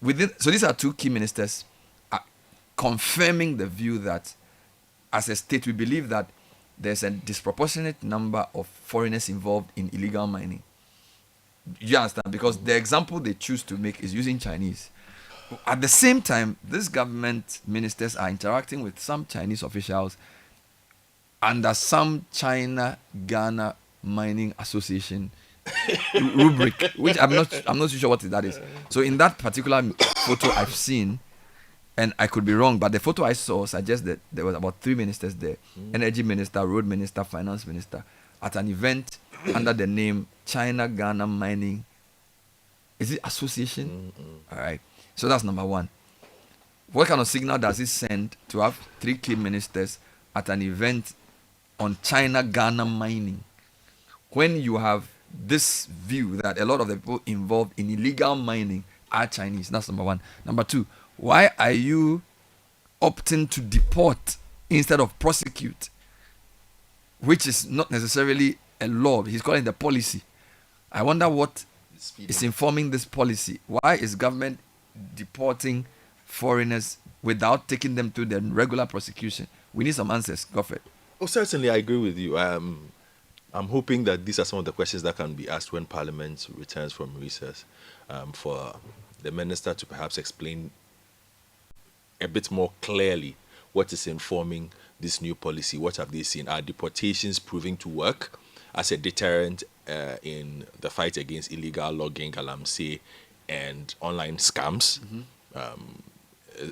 So these are two key ministers confirming the view that as a state we believe that there's a disproportionate number of foreigners involved in illegal mining. You understand? Because the example they choose to make is using Chinese. At the same time, these government ministers are interacting with some Chinese officials under some China-Ghana Mining Association rubric, which I'm not too sure what that is. So in that particular photo I've seen, and I could be wrong, but the photo I saw suggests that there was about 3 ministers there: energy minister, road minister, finance minister, at an event under the name China-Ghana Mining. Is it association? All right. So that's number one. What kind of signal does it send to have 3 key ministers at an event on China-Ghana mining when you have this view that a lot of the people involved in illegal mining are Chinese? That's number one. Number two, why are you opting to deport instead of prosecute, which is not necessarily a law? He's calling it the policy. I wonder what is informing this policy. Why is government deporting foreigners without taking them to the regular prosecution? We need some answers, Godfrey. Oh, certainly, I agree with you. I'm hoping that these are some of the questions that can be asked when Parliament returns from recess, for the minister to perhaps explain a bit more clearly what is informing this new policy. What have they seen? Are deportations proving to work as a deterrent in the fight against illegal logging, galamsey, and online scams?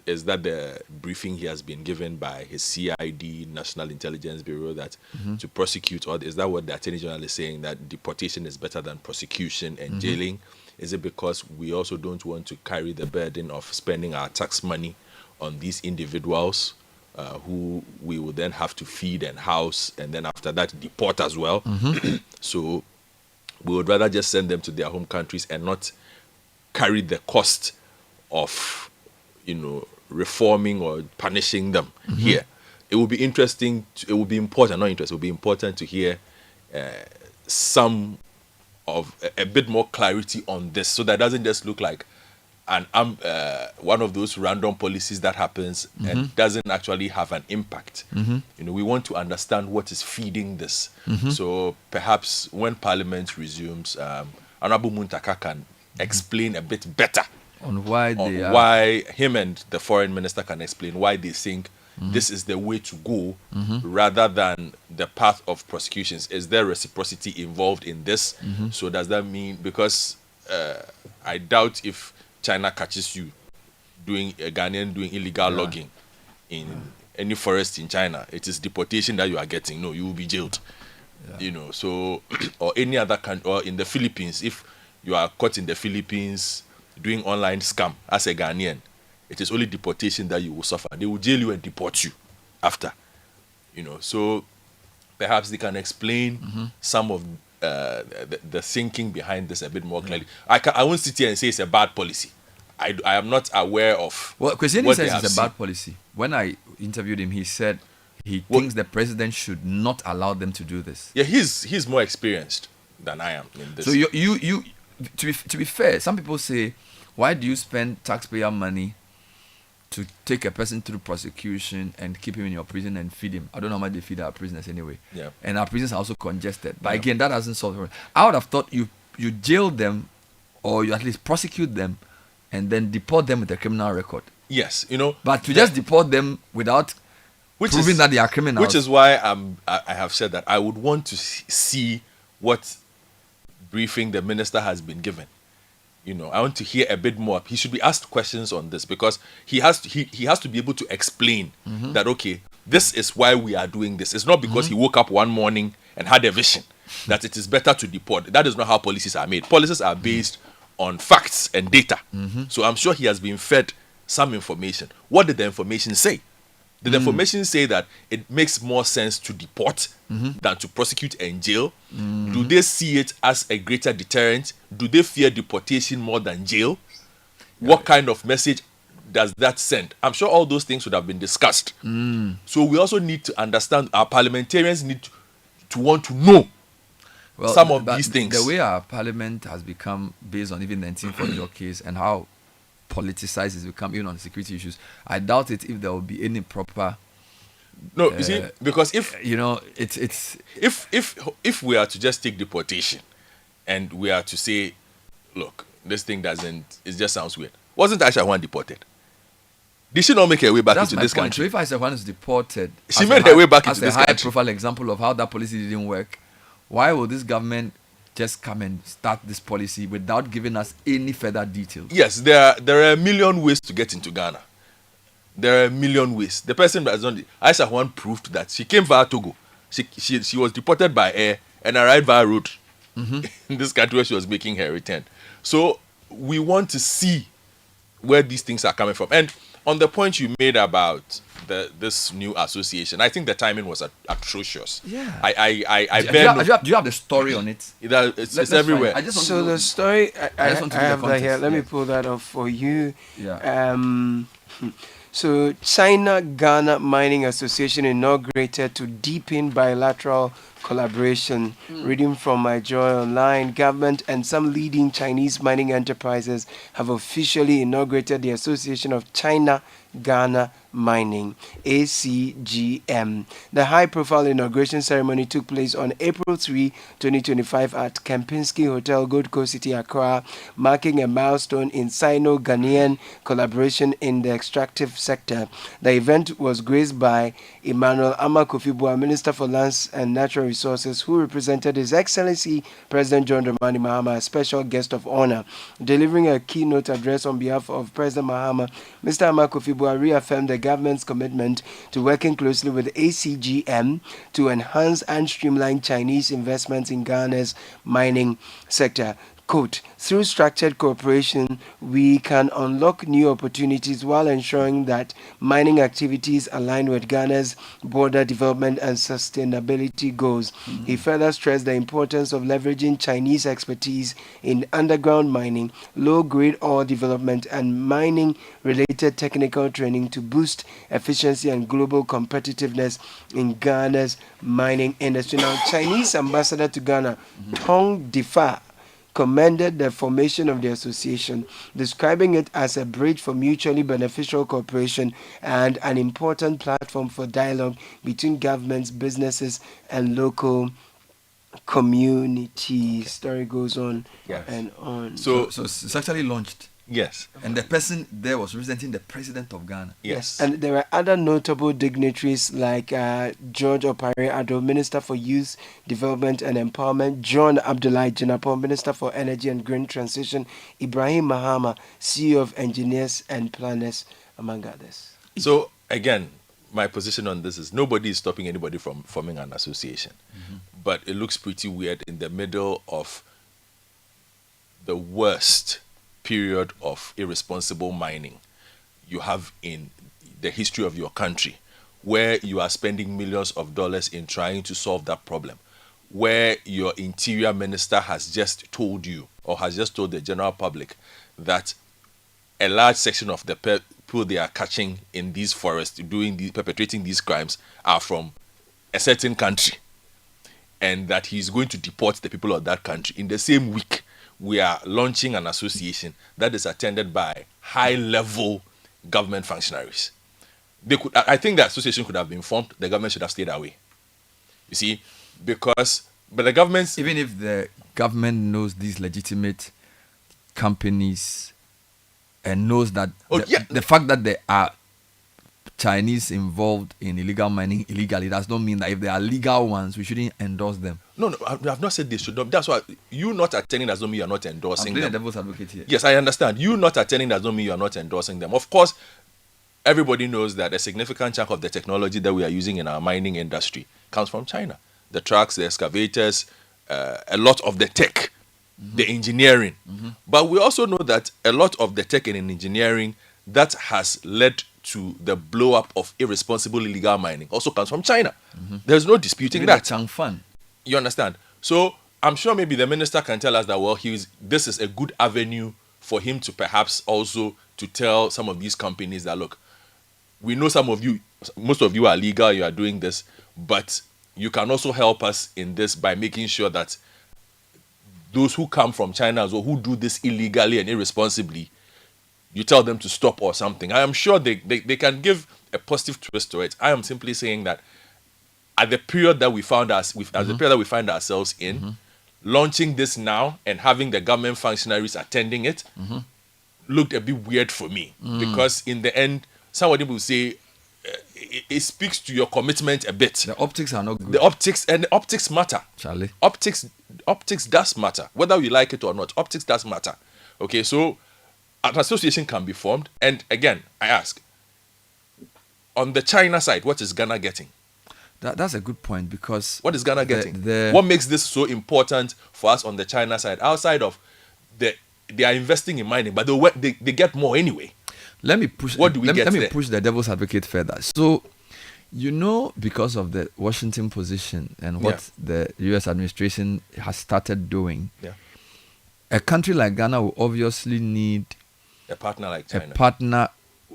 Is that the briefing he has been given by his CID, National Intelligence Bureau, that to prosecute? Or is that what the Attorney General is saying, that deportation is better than prosecution and jailing? Is it because we also don't want to carry the burden of spending our tax money on these individuals who we will then have to feed and house, and then after that deport as well? So we would rather just send them to their home countries and not carry the cost of, reforming or punishing them here. It will be interesting. It will be important, not interesting. It will be important to hear some of a bit more clarity on this, so that it doesn't just look like one of those random policies that happens and doesn't actually have an impact. We want to understand what is feeding this. So perhaps when Parliament resumes, Honorable Muntaka can explain a bit better on why why him and the foreign minister can explain why they think this is the way to go, rather than the path of prosecutions. Is there reciprocity involved in this? So does that mean, because I doubt if China catches you a Ghanaian doing illegal logging in any forest in China, it is deportation that you are getting. No, you will be jailed. So or any other country, or in the Philippines, if you are caught in the Philippines doing online scam as a Ghanaian, it is only deportation that you will suffer. They will jail you and deport you after. So perhaps they can explain some of the thinking behind this a bit more clearly. I won't sit here and say it's a bad policy. I am not aware of. Well, Christian says it's a bad policy. When I interviewed him, he said he thinks the president should not allow them to do this. Yeah, he's more experienced than I am in this. So you to be fair, some people say, why do you spend taxpayer money to take a person through prosecution and keep him in your prison and feed him? I don't know how much they feed our prisoners anyway. Yeah. And our prisons are also congested. But again, that hasn't solved the problem. I would have thought you jail them, or you at least prosecute them, and then deport them with a criminal record. Yes, But to just deport them without proving that they are criminals. Which is why I have said that I would want to see what briefing the minister has been given. I want to hear a bit more. He should be asked questions on this, because he has to be able to explain that, okay, this is why we are doing this. It's not because he woke up one morning and had a vision that it is better to deport. That is not how policies are made. Policies are based on facts and data. So I'm sure he has been fed some information. What did the information say? Did the information say that it makes more sense to deport than to prosecute and jail? Do they see it as a greater deterrent? Do they fear deportation more than jail? What kind of message does that send? I'm sure all those things would have been discussed. So we also need to understand, our parliamentarians need to want to know some of these things. The way our parliament has become, based on even the 1944 case and how politicized it's become, even on security issues, I doubt it if there will be any proper. No, you see, because if it's if we are to just take deportation, and we are to say, look, this thing doesn't, it just sounds weird. Wasn't Aisha Juan deported? Did she not make her way back that's into my this point. So country? if Aisha Juan is deported, She as made a her way back as into a this country. high-profile example of how that policy didn't work, why will this government just come and start this policy without giving us any further details? Yes, there are a million ways to get into Ghana. There are a million ways. The person that has done it, Aisha Juan, proved that she came via Togo. She was deported by air and arrived via road in this country where she was making her return. So we want to see where these things are coming from. And on the point you made about this new association, I think the timing was atrocious. Yeah. Do you have the story on it? It's everywhere. I just want So to know. the story, I just want to have know the that here. context, Let me yeah. pull that up for you. Yeah. So China-Ghana Mining Association inaugurated to deepen bilateral collaboration. Reading from my Joy Online, government and some leading Chinese mining enterprises have officially inaugurated the Association of China-Ghana Mining, ACGM. The high-profile inauguration ceremony took place on April 3, 2025 at Kempinski Hotel, Gold Coast City, Accra, marking a milestone in Sino-Ghanaian collaboration in the extractive sector. The event was graced by Emmanuel Amakofibua, Minister for Lands and Natural Resources, who represented His Excellency President John Dramani Mahama, a special guest of honor. Delivering a keynote address on behalf of President Mahama, Mr. Amakofibua reaffirmed the government's commitment to working closely with ACGM to enhance and streamline Chinese investments in Ghana's mining sector. Quote, through structured cooperation, we can unlock new opportunities while ensuring that mining activities align with Ghana's border development and sustainability goals. He further stressed the importance of leveraging Chinese expertise in underground mining, low-grade ore development, and mining-related technical training to boost efficiency and global competitiveness in Ghana's mining industry. Now, Chinese ambassador to Ghana, Tong Difa, commended the formation of the association, describing it as a bridge for mutually beneficial cooperation and an important platform for dialogue between governments, businesses, and local communities. Story goes on and on. So it's actually launched. Yes. And the person there was representing the president of Ghana. Yes. And there were other notable dignitaries like George Opare Addo, Minister for Youth Development and Empowerment, John Abdullahi Jinapon, Minister for Energy and Green Transition, Ibrahim Mahama, CEO of Engineers and Planners, among others. So again, my position on this is nobody is stopping anybody from forming an association. But it looks pretty weird in the middle of the worst period of irresponsible mining you have in the history of your country, where you are spending millions of dollars in trying to solve that problem, where your interior minister has just told you or has just told the general public that a large section of the people they are catching in these forests perpetrating these crimes are from a certain country, and that he's going to deport the people of that country. In the same week, we are launching an association that is attended by high-level government functionaries. I think the association could have been formed. The government should have stayed away. You see, but the government's... Even if the government knows these legitimate companies and knows that the fact that there are Chinese involved in illegal mining illegally does not mean that if there are legal ones, we shouldn't endorse them. No, I have not said they should not. That's why you not attending does not mean you are not endorsing I'm playing them. the devil's advocate here. Yes, I understand. You not attending does not mean you are not endorsing them. Of course, everybody knows that a significant chunk of the technology that we are using in our mining industry comes from China. The trucks, the excavators, a lot of the tech, the engineering. But we also know that a lot of the tech and engineering that has led to the blow up of irresponsible illegal mining also comes from China. There's no disputing Even that. the Changfan. You understand? So I'm sure maybe the minister can tell us that, well, this is a good avenue for him to perhaps also to tell some of these companies that, look, we know most of you are legal, you are doing this, but you can also help us in this by making sure that those who come from China as well, who do this illegally and irresponsibly, you tell them to stop or something. I am sure they can give a positive twist to it. I am simply saying that at the period that we found us, at the period that we find ourselves in, launching this now and having the government functionaries attending it looked a bit weird for me, because in the end, somebody will say it speaks to your commitment a bit. The optics are not good. The optics matter. Charlie. Optics does matter, whether we like it or not. Optics does matter. Okay, so an association can be formed, and again, I ask, on the China side, what is Ghana getting? That's a good point, because what is Ghana getting? What makes this so important for us on the China side, outside of they are investing in mining, but they get more anyway? Let me push. What do we get? Let me push the devil's advocate further. So, because of the Washington position and what the U.S. administration has started doing, a country like Ghana will obviously need a partner like China, a partner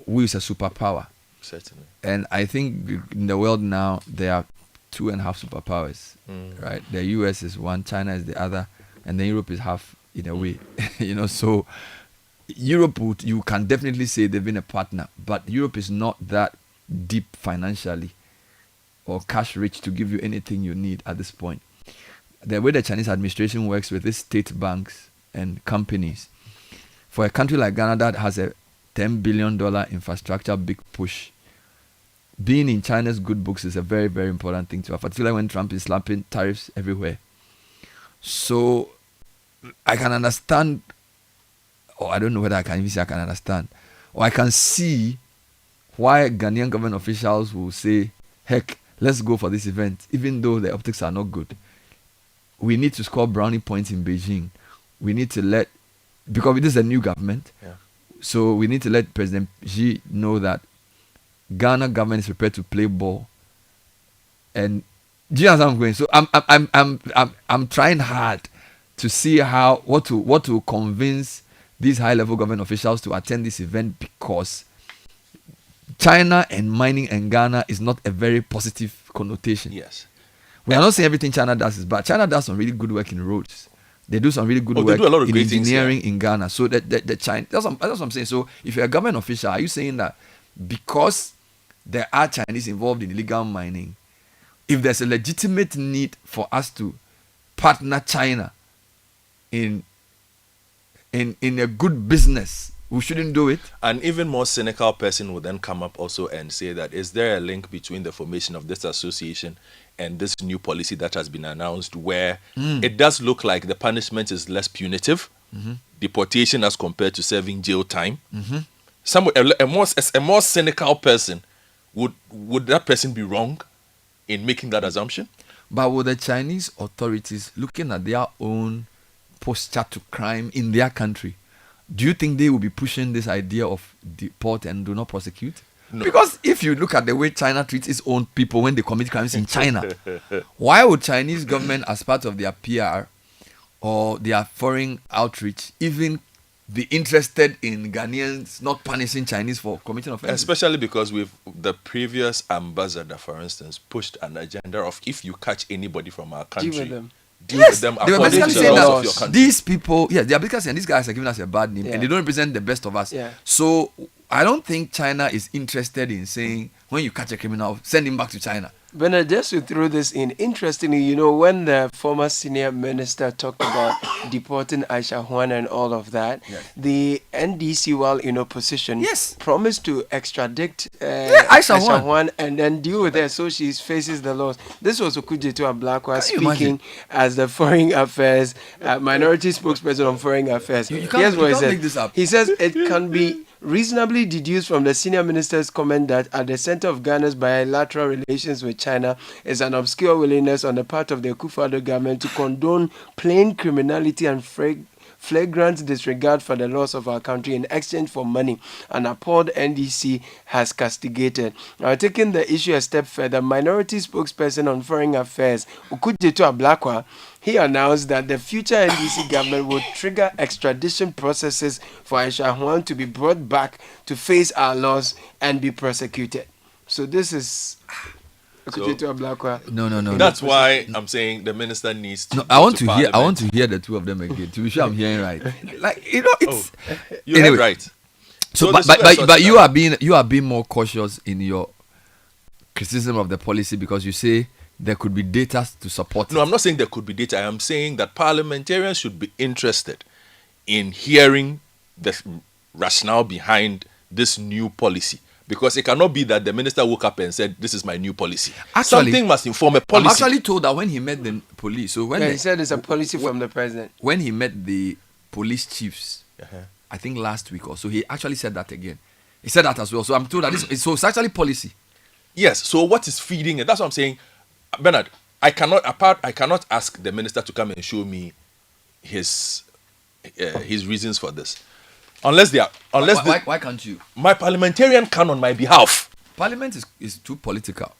who is a superpower. Certainly. And I think in the world now there are 2.5 superpowers, right? The U.S. is one, China is the other, and then Europe is half in a way. So Europe, you can definitely say they've been a partner, but Europe is not that deep financially or cash rich to give you anything you need at this point. The way the Chinese administration works with its state banks and companies, for a country like Ghana that has a $10 billion infrastructure big push, being in China's good books is a very, very important thing to have, particularly when Trump is slapping tariffs everywhere. So I can understand, or I don't know whether I can even say I can understand, or I can see why Ghanaian government officials will say, heck, let's go for this event, even though the optics are not good. We need to score brownie points in Beijing. We need to because this is a new government, so we need to let President Xi know that Ghana government is prepared to play ball. And do you understand where I'm going? So I'm trying hard to see what to convince these high-level government officials to attend this event, because China and mining in Ghana is not a very positive connotation. Yes. We are not saying everything China does is bad. China does some really good work in roads. They do some really good work in engineering in Ghana. So the China, that's what I'm saying. So if you're a government official, are you saying that because there are Chinese involved in illegal mining, if there's a legitimate need for us to partner China in a good business, we shouldn't do it? An even more cynical person would then come up also and say that, is there a link between the formation of this association and this new policy that has been announced, where it does look like the punishment is less punitive, deportation as compared to serving jail time? A more cynical person, would that person be wrong in making that assumption? But would the Chinese authorities, looking at their own posture to crime in their country, do you think they will be pushing this idea of deport and do not prosecute? No. Because if you look at the way China treats its own people when they commit crimes in China, why would Chinese government, as part of their PR or their foreign outreach, even be interested in Ghanaians not punishing Chinese for committing offenses? Especially because the previous ambassador, for instance, pushed an agenda of, if you catch anybody from our country, deal with them they were according to the laws of your country. These people, they are basically saying these guys are giving us a bad name and they don't represent the best of us. So I don't think China is interested in saying, when you catch a criminal, send him back to China. Bernard, just to throw this in, interestingly, when the former senior minister talked about deporting Aisha Juan and all of that, the NDC, while in opposition, promised to extradite Aisha Juan and then deal with her so she faces the laws. This was Okujeto Ablakwa speaking as the foreign affairs, minority spokesperson on foreign affairs. Here's what he said. Make this up. He says it can be reasonably deduced from the senior minister's comment that at the center of Ghana's bilateral relations with China is an obscure willingness on the part of the Akufo-Addo government to condone plain criminality and flagrant disregard for the laws of our country in exchange for money, an appalled NDC has castigated. Now, taking the issue a step further, minority spokesperson on foreign affairs, Okujeto Ablakwa, he announced that the future NDC government would trigger extradition processes for Aisha Juan to be brought back to face our laws and be prosecuted. So this is Okujeto Ablakwa. No. That's why I'm saying the minister needs to. No, I want to hear the two of them again to be sure I'm hearing right. It's you heard right. So, So but, the but, US but, but you sorted are being more cautious in your criticism of the policy because you say there could be data to support No, it. I'm not saying there could be data. I am saying that parliamentarians should be interested in hearing the rationale behind this new policy. Because it cannot be that the minister woke up and said, "This is my new policy." Actually, something must inform a I'm policy. actually told that when he met the police, so when Yeah, the- he said it's a policy from the president. when he met the police chiefs, Uh-huh. I think last week or so, he actually said that again. He said that as well. So I'm told that so it's actually policy. Yes. So what is feeding it? That's what I'm saying, Bernard. I cannot ask the minister to come and show me his reasons for this, unless Why can't you? my parliamentarian can on my behalf. Parliament is too political.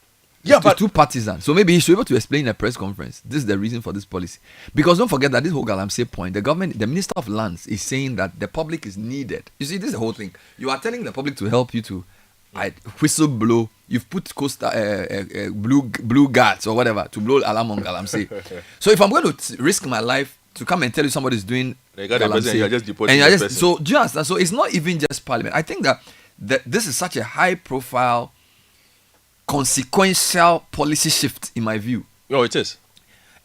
Yeah, It's but too partisan. So maybe he should be able to explain in a press conference. This is the reason for this policy. Because don't forget that this whole galamsey point, the government, the Minister of Lands is saying that the public is needed. You see, this is the whole thing. You are telling the public to help you to whistle blow. You've put blue guards or whatever to blow alarm on galamsey. So if I'm going to risk my life to come and tell you somebody's doing They got the president, you are just deporting and you are the just, person. so do you understand? So it's not even just parliament. I think that this is such a high profile consequential policy shift in my view. Oh, it is.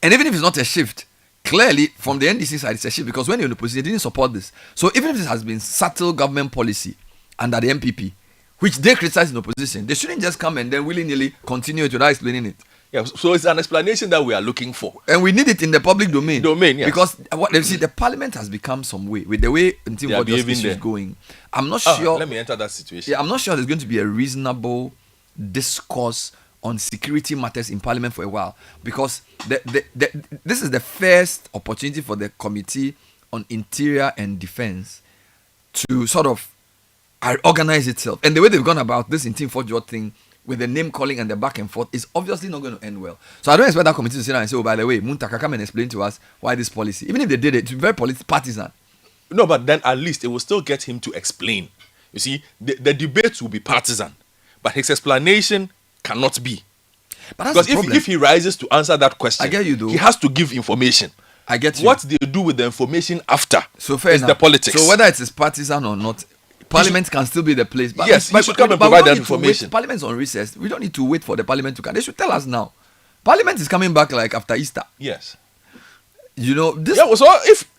And even if it's not a shift, clearly from the NDC side it's a shift because when you're in the opposition they didn't support this. So even if this has been subtle government policy under the MPP, which they criticize in opposition, they shouldn't just come and then willy-nilly continue it without explaining it. Yeah. So it's an explanation that we are looking for. And we need it in the public domain. Yes. Because what you see, the parliament has become some way with the way They are what justice behaving is there. going. I'm not sure. Let me enter that situation. Yeah, I'm not sure there's going to be a reasonable discourse on security matters in parliament for a while because this is the first opportunity for the Committee on Interior and Defense to sort of organize itself. And the way they've gone about this in Team Forgeot thing with the name calling and the back and forth is obviously not going to end well. So I don't expect that committee to sit down and say, oh, by the way, Muntaka, come and explain to us why this policy. Even if they did it, it's very partisan. No, but then at least it will still get him to explain. You see, the debate will be partisan, but his explanation cannot be. But that's Because the problem. if he rises to answer that question, I get you, though. he has to give information. I get you. What they do with the information after So fair is enough. the politics. So whether it is partisan or not, Parliament can still be the place. But Yes, you should come and but we provide don't that need to wait. information. Parliament's on recess. We don't need to wait for the Parliament to come. They should tell us now. Parliament is coming back like after Easter. Yes. You know this. Yeah, well, so if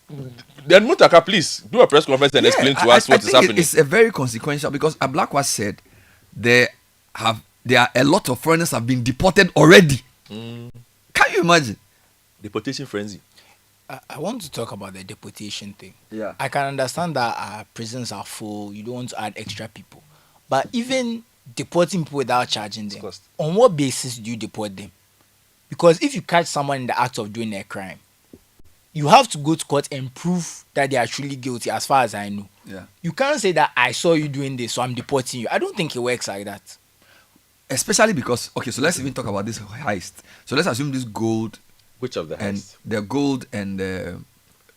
then Mutaka, please do a press conference and explain to us what is happening. It's a very consequential because Ablakwa said there are a lot of foreigners have been deported already. Can you imagine? Deportation frenzy. I want to talk about the deportation thing. Yeah. I can understand that our prisons are full. You don't want to add extra people. But even deporting people without charging them, Cost. on what basis do you deport them? Because if you catch someone in the act of doing a crime, you have to go to court and prove that they are truly guilty, as far as I know. Yeah. You can't say that I saw you doing this, so I'm deporting you. I don't think it works like that. Especially because so let's even talk about this heist. So let's assume this gold Which of the and heist? the gold and the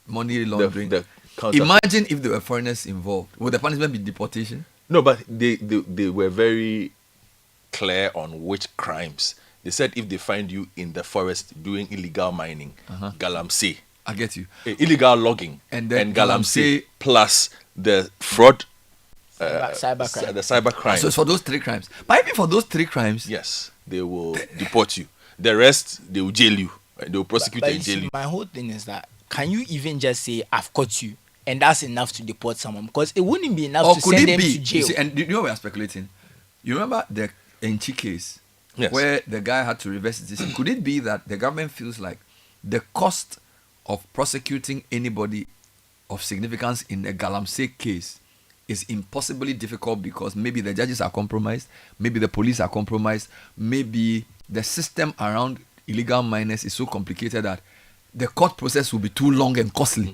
money laundering. The counter- Imagine if there were foreigners involved. Would the punishment be deportation? No, but they were very clear on which crimes. They said if they find you in the forest doing illegal mining, galamsey, I get you. illegal logging, And then galamsey plus the fraud, Cybercrime. the cyber crime. So it's for those 3 crimes. But even for those 3 crimes, Yes, they will deport you. The rest, they will jail you. They will prosecute But and you jail see, you. my whole thing is that can you even just say I've caught you and that's enough to deport someone? Because it wouldn't be enough or to could send it them be? to jail. You see, and you know we are speculating. You remember the Enchi case Yes. where the guy had to reverse his decision? Could it be that the government feels like the cost of prosecuting anybody of significance in a galamsey case is impossibly difficult because maybe the judges are compromised, maybe the police are compromised, maybe the system around illegal miners is so complicated that the court process will be too long and costly.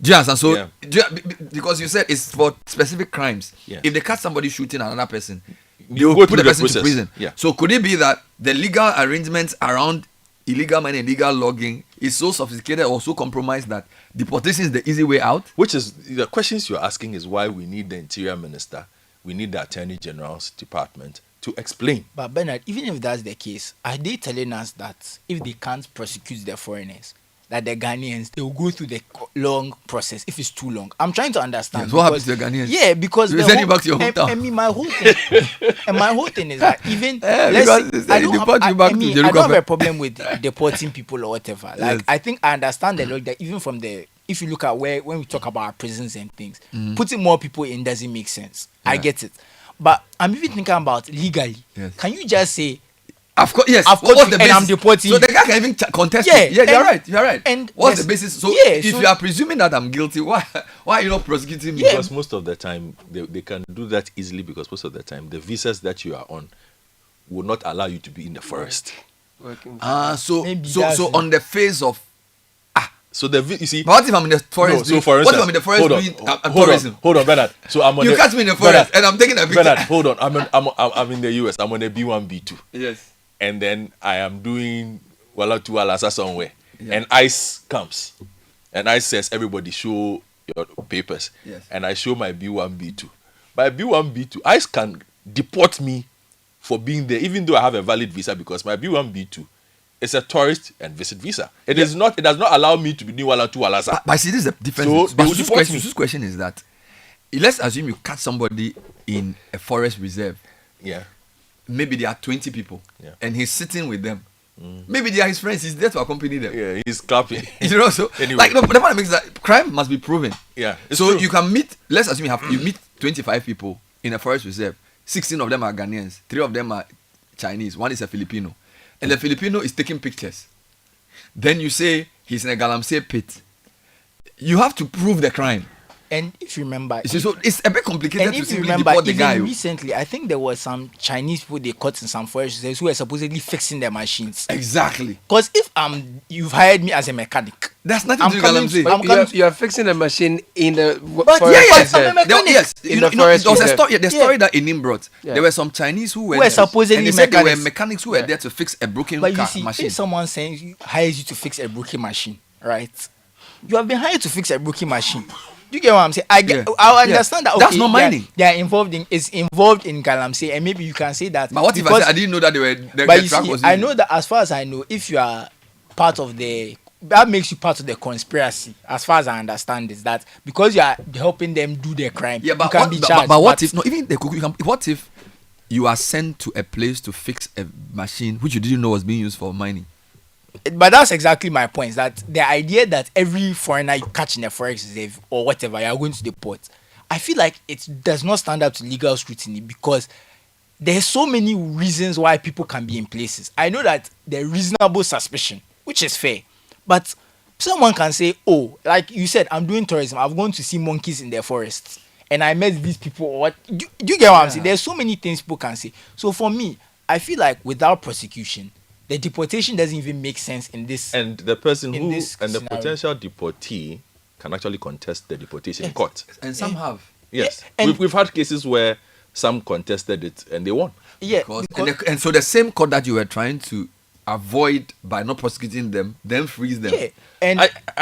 Do you understand? So, Yeah. because you said it's for specific crimes. Yes. If they catch somebody shooting another person, they You will go put through the the person to process. prison. Yeah. So could it be that the legal arrangements around illegal mining and illegal logging is so sophisticated or so compromised that deportation is the easy way out? Which is the questions you're asking is why we need the Interior Minister, we need the Attorney General's department to explain. But Bernard, even if that's the case, are they telling us that if they can't prosecute the foreigners, that the Ghanaians, they will go through the long process if it's too long. I'm trying to understand. Yes, what happens to the Ghanaians? Yeah, because You send you back to your hometown. I mean, my whole thing, and my whole thing is that even because they say deport you back to I don't Jerusalem. have a problem with deporting people or whatever. Like Yes. I think I understand the logic that even from the, if you look at when we talk about our prisons and things, putting more people in doesn't make sense. I Yeah. get it, but I'm even thinking about legally. Yes. Can you just say? Of course, yes. I've got What's you the and basis? I'm deporting So you. the guy can even contest Yeah, it. Yeah, you're and- right. You're right. and what's the there's- basis? So yeah, if so- you are presuming that I'm guilty, why are you not prosecuting me? Yeah. Because most of the time they can do that easily, because most of the time the visas that you are on will not allow you to be in the forest. Working. So Maybe so that's so it. on the face of, So you see, but what if I'm in the no, forest? so for what if instance, I'm in the forest hold on, doing hold tourism? on, hold on, Bernard. So I'm on You the, catch me in the forest and I'm taking a picture. Bernard, hold on. I'm in the US. I'm on a B1, B2, Yes. and then I am doing Wala to Alasa somewhere, Yeah. and ICE comes, and ICE says everybody show your papers, Yes. and I show my B1, B2. By B1, B2, ICE can deport me for being there, even though I have a valid visa, because my B1, B2 is a tourist and visit visa. It is not. It does not allow me to be doing Wala to Alasa. But see, this is the difference. So But they will deport me. Susu's question is that, let's assume you catch somebody in a forest reserve. Yeah. Maybe there are 20 people, Yeah. and he's sitting with them. Maybe they are his friends. He's there to accompany them. Yeah, he's clapping. You know, so Anyway. like no, the point makes that crime must be proven. Yeah, it's So true. you can meet. Let's assume you meet 25 people in a forest reserve. 16 of them are Ghanaians. 3 of them are Chinese. 1 is a Filipino, and the Filipino is taking pictures. Then you say he's in a galamsey pit. You have to prove the crime. And if you remember, You see, so it's a bit complicated and to if you simply remember, deport the even guy. recently, I think there were some Chinese people they caught in some forest reserves who were supposedly fixing their machines. Exactly. Because if you've hired me as a mechanic, That's nothing I'm to do coming with to- galamsey. I'm coming to- You are fixing the machine in the But forest yeah, reserve. I'm a mechanic. Yes, In you the know, there forest was a reserve. story. The Yeah. story that Inim brought. Yeah. There were some Chinese who were Who were supposedly and they said they were mechanics. mechanics who were there to fix a broken but you car see, machine. if someone hires you to fix a broken machine, right? You have been hired to fix a broken machine. Do you get what I'm saying? I Yeah. understand that. Okay, That's not mining. They are involved in galamsey, and maybe you can say that. But what if I because- said I didn't know that they were the But you truck see, was I used? know that as far as I know, if you are part of that makes you part of the conspiracy. As far as I understand, is that because you are helping them do their crime, Yeah, but you can what, be but- charged. but what if no? Even the you can, what if you are sent to a place to fix a machine which you didn't know was being used for mining? But that's exactly my point. Is that the idea that every foreigner you catch in a forest reserve or whatever you are going to deport, I feel like it does not stand up to legal scrutiny because there's so many reasons why people can be in places. I know that there's reasonable suspicion, which is fair, but someone can say, "Oh, like you said, I'm doing tourism. I've gone to see monkeys in the forest, and I met these people." Or what? Do you get what I'm saying? There's so many things people can say. So for me, I feel like without prosecution, the deportation doesn't even make sense in this. And the person in who this and the scenario. potential deportee can actually contest the deportation in court. And some have. Yes, Yeah, and- we've had cases where some contested it and they won. Yeah, Because, because- and so the same court that you were trying to avoid by not prosecuting them, then freeze them. yeah, and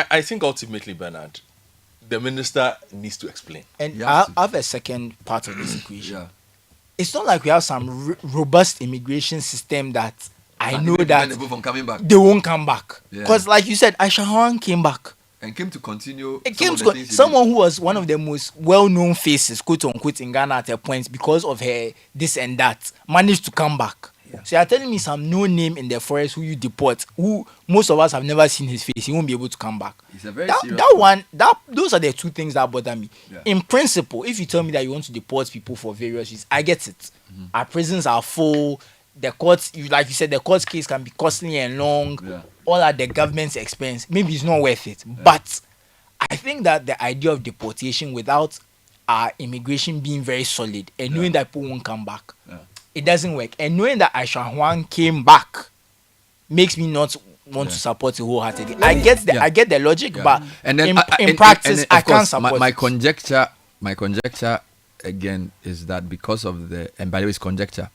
I think ultimately, Bernard, the minister needs to explain. and You I have to. have a second part of this equation. Yeah. It's not like we have some robust immigration system that I know Prevent that people from coming back they won't come back. Yeah. Because, like you said, Aisha Hawan came back. and came to continue. It some came of the to things he someone who was one of the most well-known faces, quote unquote, in Ghana at a point because of her this and that, managed to come back. Yeah. So you're telling me some no name in the forest who you deport, who most of us have never seen his face, he won't be able to come back. It's a very That, serious that one, those are the two things that bother me. Yeah. In principle, if you tell me that you want to deport people for various reasons, I get it. Mm-hmm. Our prisons are full. The courts, like you said, the court case can be costly and long. Yeah. All at the government's expense. Maybe it's not worth it. But I think that the idea of deportation without our immigration being very solid and knowing that people won't come back, Yeah. it doesn't work. And knowing that Aisha Huang came back makes me not want to support it wholeheartedly. I get Yeah. the logic, Yeah. but And then in practice, and I of course, can't support my it. conjecture again is that because of the, and by the way, it's conjecture,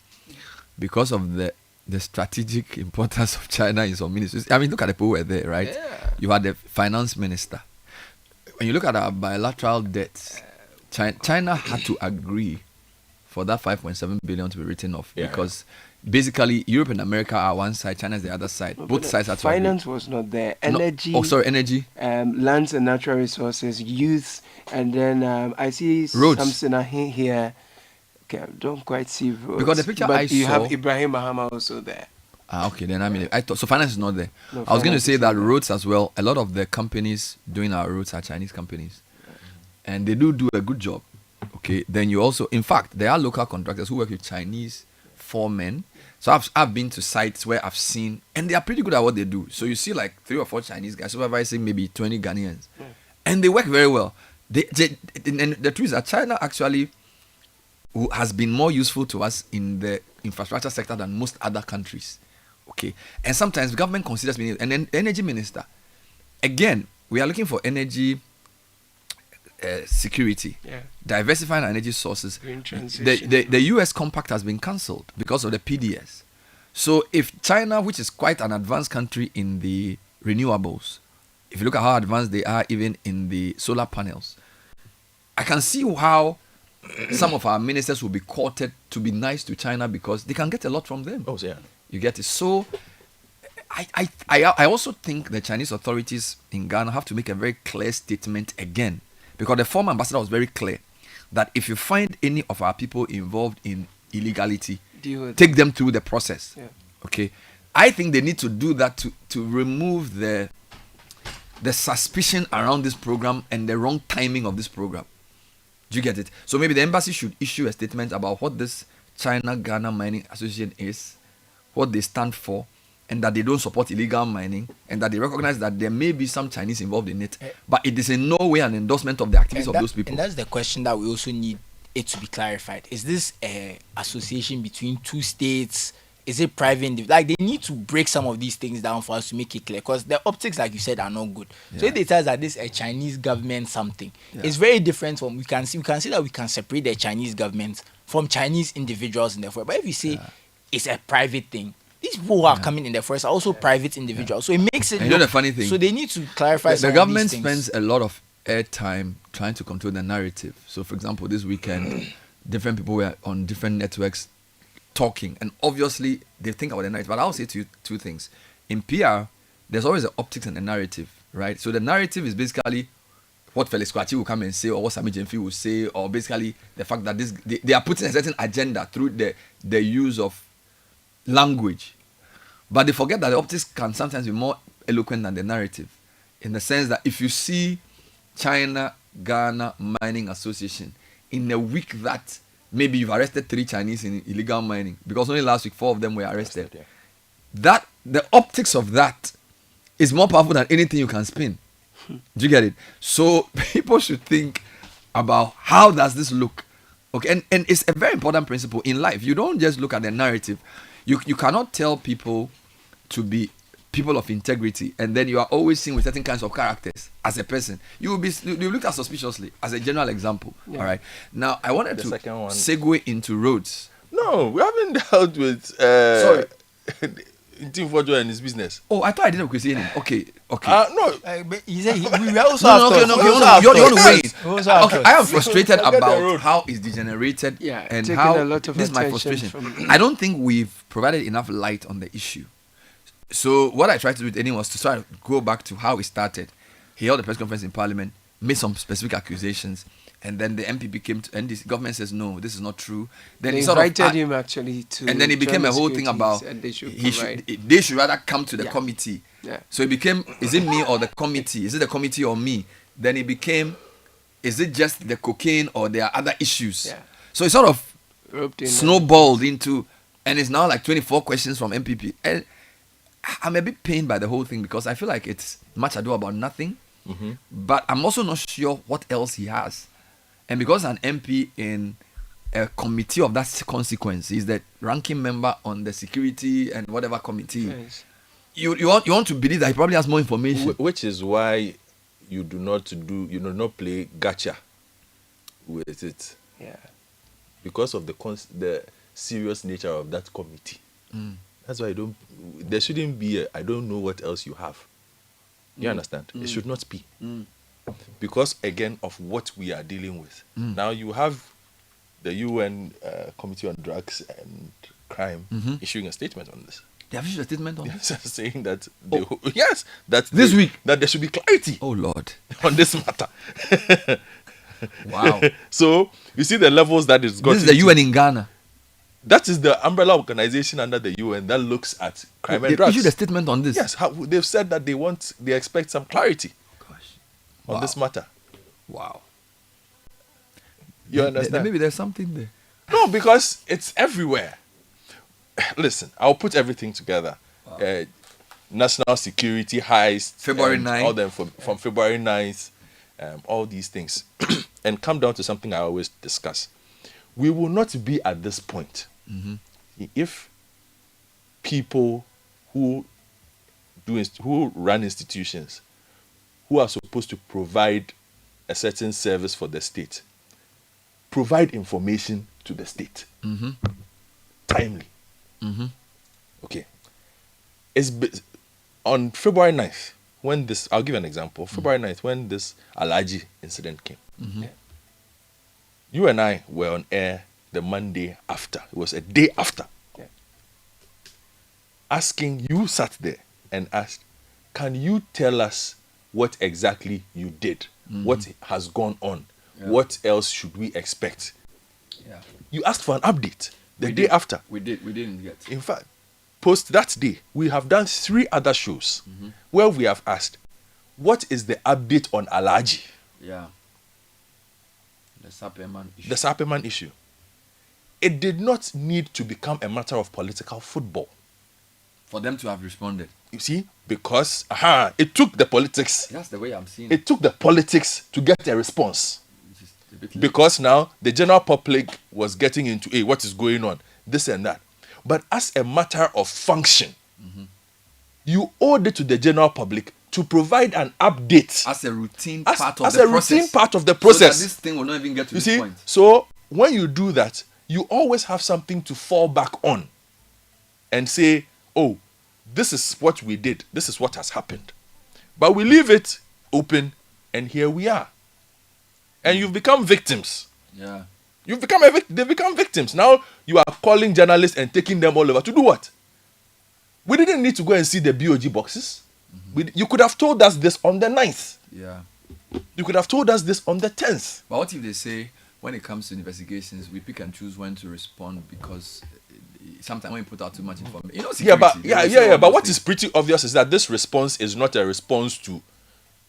because of the strategic importance of China in some ministries. I mean, look at the people who were there, right? Yeah. You had the finance minister. When you look at our bilateral debts, China had to agree for that 5.7 billion to be written off, Yeah. because basically Europe and America are one side, China is the other side. No, Both but sides are to agree. finance was not there. No- Energy. oh, sorry, energy. Lands and natural resources, youth, and then I see Roads. something here. Okay, I don't quite see roads. Because the picture but I you saw- have Ibrahim Mahama also there. Okay, then I thought so. Finance is not there. No, I was going to finance say is that not there. roads as well. A lot of the companies doing our roads are Chinese companies, and they do a good job. Okay, then you also, in fact, there are local contractors who work with Chinese foremen. So I've been to sites where I've seen, and they are pretty good at what they do. So you see like 3 or 4 Chinese guys supervising maybe 20 Ghanaians, and they work very well. And the truth is that China actually has been more useful to us in the infrastructure sector than most other countries. Okay, and sometimes the government considers me, and then energy minister. Again, we are looking for energy security, diversifying our energy sources. Green transition. The US compact has been cancelled because of the PDS. So if China, which is quite an advanced country in the renewables, if you look at how advanced they are even in the solar panels, I can see how some of our ministers will be courted to be nice to China because they can get a lot from them. Oh, yeah. You get it? So I also think the Chinese authorities in Ghana have to make a very clear statement again, because the former ambassador was very clear that if you find any of our people involved in illegality, Deal with take them through the process. Yeah. Okay, I think they need to do that to remove the suspicion around this program and the wrong timing of this program. Do you get it? So maybe the embassy should issue a statement about what this China-Ghana Mining Association is, what they stand for, and that they don't support illegal mining, and that they recognize that there may be some Chinese involved in it, but it is in no way an endorsement of the activities of those people. And that's the question that we also need it to be clarified. Is this a association between 2 states? Is it private? Like, they need to break some of these things down for us to make it clear, because the optics, like you said, are not good. So if they tell us that this is a Chinese government something, it's very different from, we can see that we can separate the Chinese government from Chinese individuals in the forest. But if you say it's a private thing, these people who are coming in the forest are also private individuals. So it makes it And you know the funny thing? So they need to clarify The some government of these things. spends a lot of airtime trying to control the narrative. So, for example, this weekend, different people were on different networks talking, and obviously they think about the narrative. But I'll say to you 2 things. In PR, there's always the optics and the narrative, right? So the narrative is basically what Felix Kwachi will come and say, or what Sami Jemfi will say, or basically the fact that they are putting a certain agenda through the use of language. But they forget that the optics can sometimes be more eloquent than the narrative, in the sense that if you see China-Ghana Mining Association in a week that maybe you've arrested 3 Chinese in illegal mining, because only last week 4 of them were arrested. That the optics of that is more powerful than anything you can spin. Do you get it? So people should think about how does this look. Okay, and it's a very important principle in life. You don't just look at the narrative. You cannot tell people to be people of integrity, and then you are always seen with certain kinds of characters as a person. You will be looked at suspiciously, as a general example. All right. Now I wanted The to second one. segue into roads. No, we haven't dealt with Sorry. Tim Fojo and his business. Oh, I thought I didn't say anything. Okay. No, But he said we also No, have no, thoughts. okay, We no, also you have want to thoughts. wait. We also have Okay, thoughts. I am frustrated Forget the about road. how it's degenerated and taking how a lot of this is my attention frustration. from- I don't think we've provided enough light on the issue. So what I tried to do with Eddie was to try to go back to how it started. He held a press conference in Parliament, made some specific accusations, and then the MPP came to, and the government says no, this is not true. Then They he sort of invited him actually to. and then it became join a the whole thing securities, about and they should he provide. they should rather come to the Yeah. committee. Yeah. So it became, is it me or the committee? Is it the committee or me? Then it became, is it just the cocaine or there are other issues? Yeah. So it sort of Roped in. snowballed into, and it's now like 24 questions from MPP. And I'm a bit pained by the whole thing because I feel like it's much ado about nothing. But I'm also not sure what else he has. And because an MP in a committee of that consequence, he's the ranking member on the security and whatever committee. Yes. You want to believe that he probably has more information. which is why you do not play gacha with it, Yeah. because of the serious nature of that committee. That's why there shouldn't be I don't know what else you have. You understand? It should not be. Because again of what we are dealing with. Now you have the UN Committee on Drugs and Crime Mm-hmm. issuing a statement on this. They have issued a statement on Yes, saying that that This week? that there should be clarity Oh Lord. on this matter. Wow. So you see the levels that it's got. This is the UN in Ghana. That is the umbrella organization under the UN that looks at crime and They drugs. issued a statement on this. Yes, they've said that they expect some clarity Gosh. on Wow. this matter. Wow. You Then understand? maybe there's something there. No, because it's everywhere. Listen, I'll put everything together. National security heist, February and 9th. all them from February 9th, all these things, and come down to something I always discuss. We will not be at this point if people who run institutions, who are supposed to provide a certain service for the state, provide information to the state timely. Okay. On February 9th, when this, I'll give you an example. February 9th, when this Alaji incident came, you and I were on air the Monday after. It was a day after. You sat there and asked, can you tell us what exactly you did? What has gone on? Yeah. What else should we expect? Yeah. You asked for an update the day after. We didn't get. In fact, post that day, we have done 3 other shows where we have asked, what is the update on Alaji? Yeah. The Sapeman issue. The Sapeman issue. It did not need to become a matter of political football. For them to have responded. You see, because it took the politics. That's the way I'm seeing It took the politics to get a response. Which is a bit late. Because now the general public was getting into, hey, what is going on? This and that. But as a matter of function, you owed it to the general public to provide an update as a routine as part of a the process. routine part of the So process. that this thing will not even get to You this see, point. so when you do that, you always have something to fall back on and say, oh, this is what we did. This is what has happened. But we leave it open, and here we are. And you've become victims. Yeah. They've become victims. Now you are calling journalists and taking them all over to do what? We didn't need to go and see the BOG boxes. You could have told us this on the 9th. Yeah. You could have told us this on the 10th. But what if they say, when it comes to investigations, we pick and choose when to respond because sometimes when you put out too much information, you know, security, But what is pretty obvious is that this response is not a response to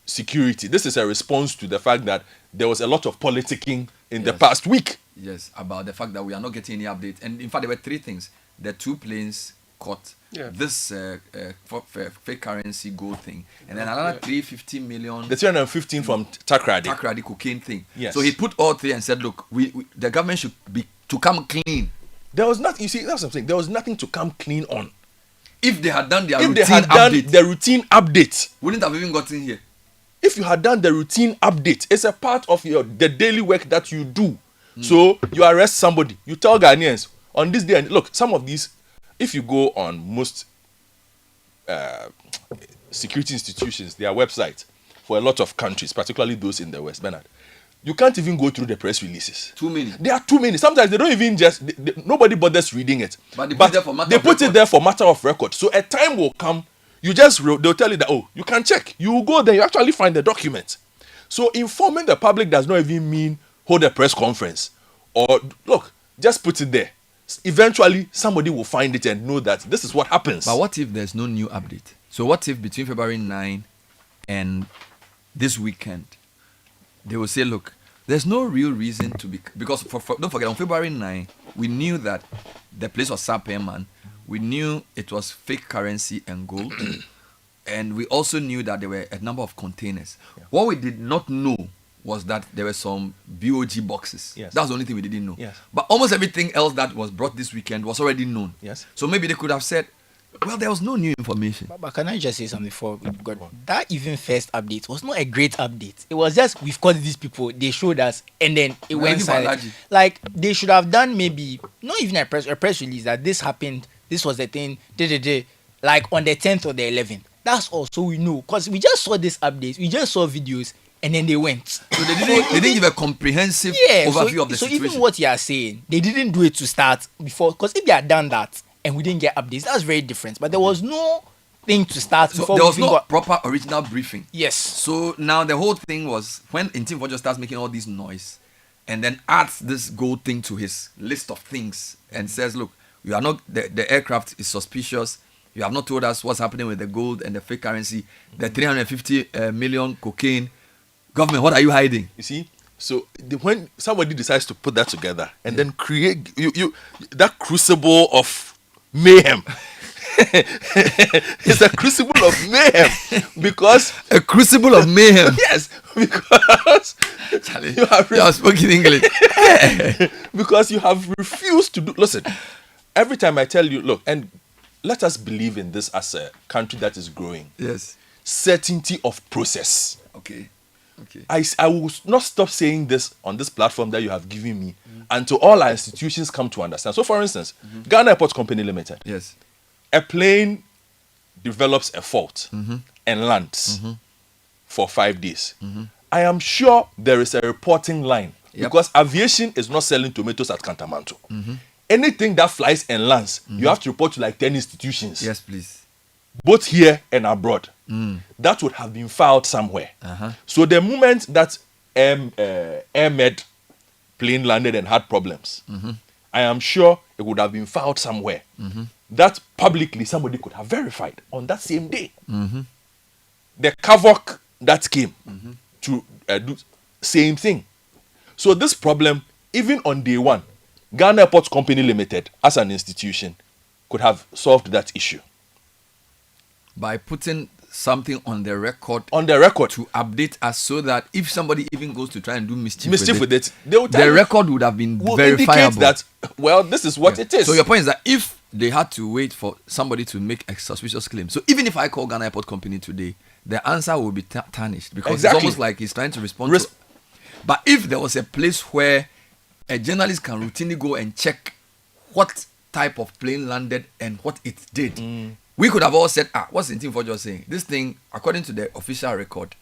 security. This is a response to the fact that there was a lot of politicking in the Yes. past week. Yes, about the fact that we are not getting any update. And in fact, there were 3 things. The 2 planes caught this fake currency gold thing. And then another 350 million The 315 from Takrady. Takrady cocaine thing. Yes. So he put all 3 and said, look, the government should be to come clean. There was nothing. You see, that's what I'm saying. There was nothing to come clean on. If they had done their If routine they had done update, the routine update, wouldn't have even gotten here. if you had done the routine update, it's a part of the daily work that you do. So you arrest somebody, you tell Ghanaians on this day, and look, some of these, if you go on most security institutions, their website for a lot of countries, particularly those in the West, Bernard, you can't even go through the press releases. Too many. There are too many. Sometimes they don't even nobody bothers reading it. But they put it there for matter they of put it record. there for matter of record. So a time will come, they'll tell you that, oh, you can check. You will go there, you actually find the document. So informing the public does not even mean hold a press conference. Or, look, just put it there. Eventually, somebody will find it and know that this is what happens. But what if there's no new update? So what if between February 9 and this weekend, they will say, look, there's no real reason to be... Because don't forget, on February 9, we knew that the place was Sapeman. We knew it was fake currency and gold. And we also knew that there were a number of containers. Yeah. What we did not know was that there were some BOG boxes. Yes. That's the only thing we didn't know. Yes. But almost everything else that was brought this weekend was already known. Yes. So maybe they could have said, well, there was no new information. But can I just say something before we got that even first update was not a great update. It was just we've caught these people, they showed us, and then it We're went looking for silent. Alaji. Like they should have done maybe not even a press release that this happened, this was the thing, like on the 10th or the 11th. That's all, so we know, because we just saw this update, we just saw videos, and then they went. So they didn't give a comprehensive overview of the so situation. even what you are saying, they didn't do it to start before. Because if they had done that and we didn't get updates, that's very different. But there was no thing to start So before there we was even no got. proper original briefing. Yes. So now the whole thing was when Intim just starts making all this noise and then adds this gold thing to his list of things and says, look, you are not the aircraft is suspicious. You have not told us what's happening with the gold and the fake currency, the 350 million cocaine. Government, what are you hiding? You see, so when somebody decides to put that together and then create you that crucible of mayhem, it's a crucible of mayhem because A crucible of mayhem. yes, because Charlie, you have you have spoken English. because you have refused to do. Listen, every time I tell you, look, and let us believe in this as a country that is growing. Yes. Certainty of process. Okay. Okay. I will not stop saying this on this platform that you have given me until all our institutions come to understand. So, for instance, Ghana Airport Company Limited, Yes. a plane develops a fault and lands for 5 days. I am sure there is a reporting line because aviation is not selling tomatoes at Cantamanto. Anything that flies and lands, you have to report to like 10 institutions. Yes, please. Both here and abroad. That would have been filed somewhere. So the moment that AirMed plane landed and had problems, I am sure it would have been filed somewhere. That publicly somebody could have verified on that same day. The Kavok that came to do same thing. So this problem, even on day one, Ghana Airport Company Limited, as an institution, could have solved that issue. By putting something on the record To to update us so that if somebody even goes to try and do mischief with it, they will tell the you- record would have been will verifiable. indicate that, well, this is what it is. So your point is that if they had to wait for somebody to make a suspicious claim, so even if I call Ghana Airport Company today, the answer will be tarnished because Exactly. it's almost like he's trying to respond to. But if there was a place where a journalist can routinely go and check what type of plane landed and what it did, we could have all said, what's the thing for just saying? This thing, according to the official record,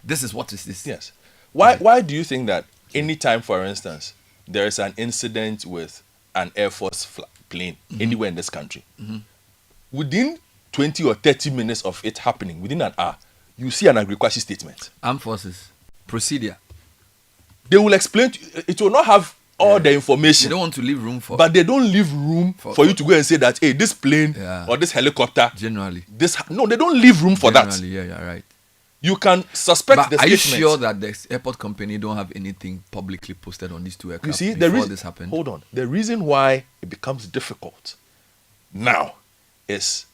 this is what is this. Yes. Why do you think that anytime, for instance, there is an incident with an Air Force plane anywhere in this country, within 20 or 30 minutes of it happening, within an hour, you see an agriculture statement? Armed forces, procedure. They will explain to you, it will not have all the They information. don't want to leave room for. But they don't leave room for you to go and say that, hey, this plane or this helicopter, generally, no, they don't leave room for that. yeah, you're right. You can suspect But the are you statement. sure that the airport company don't have anything publicly posted on these two aircraft You see, before this happened? hold on. The reason why it becomes difficult now is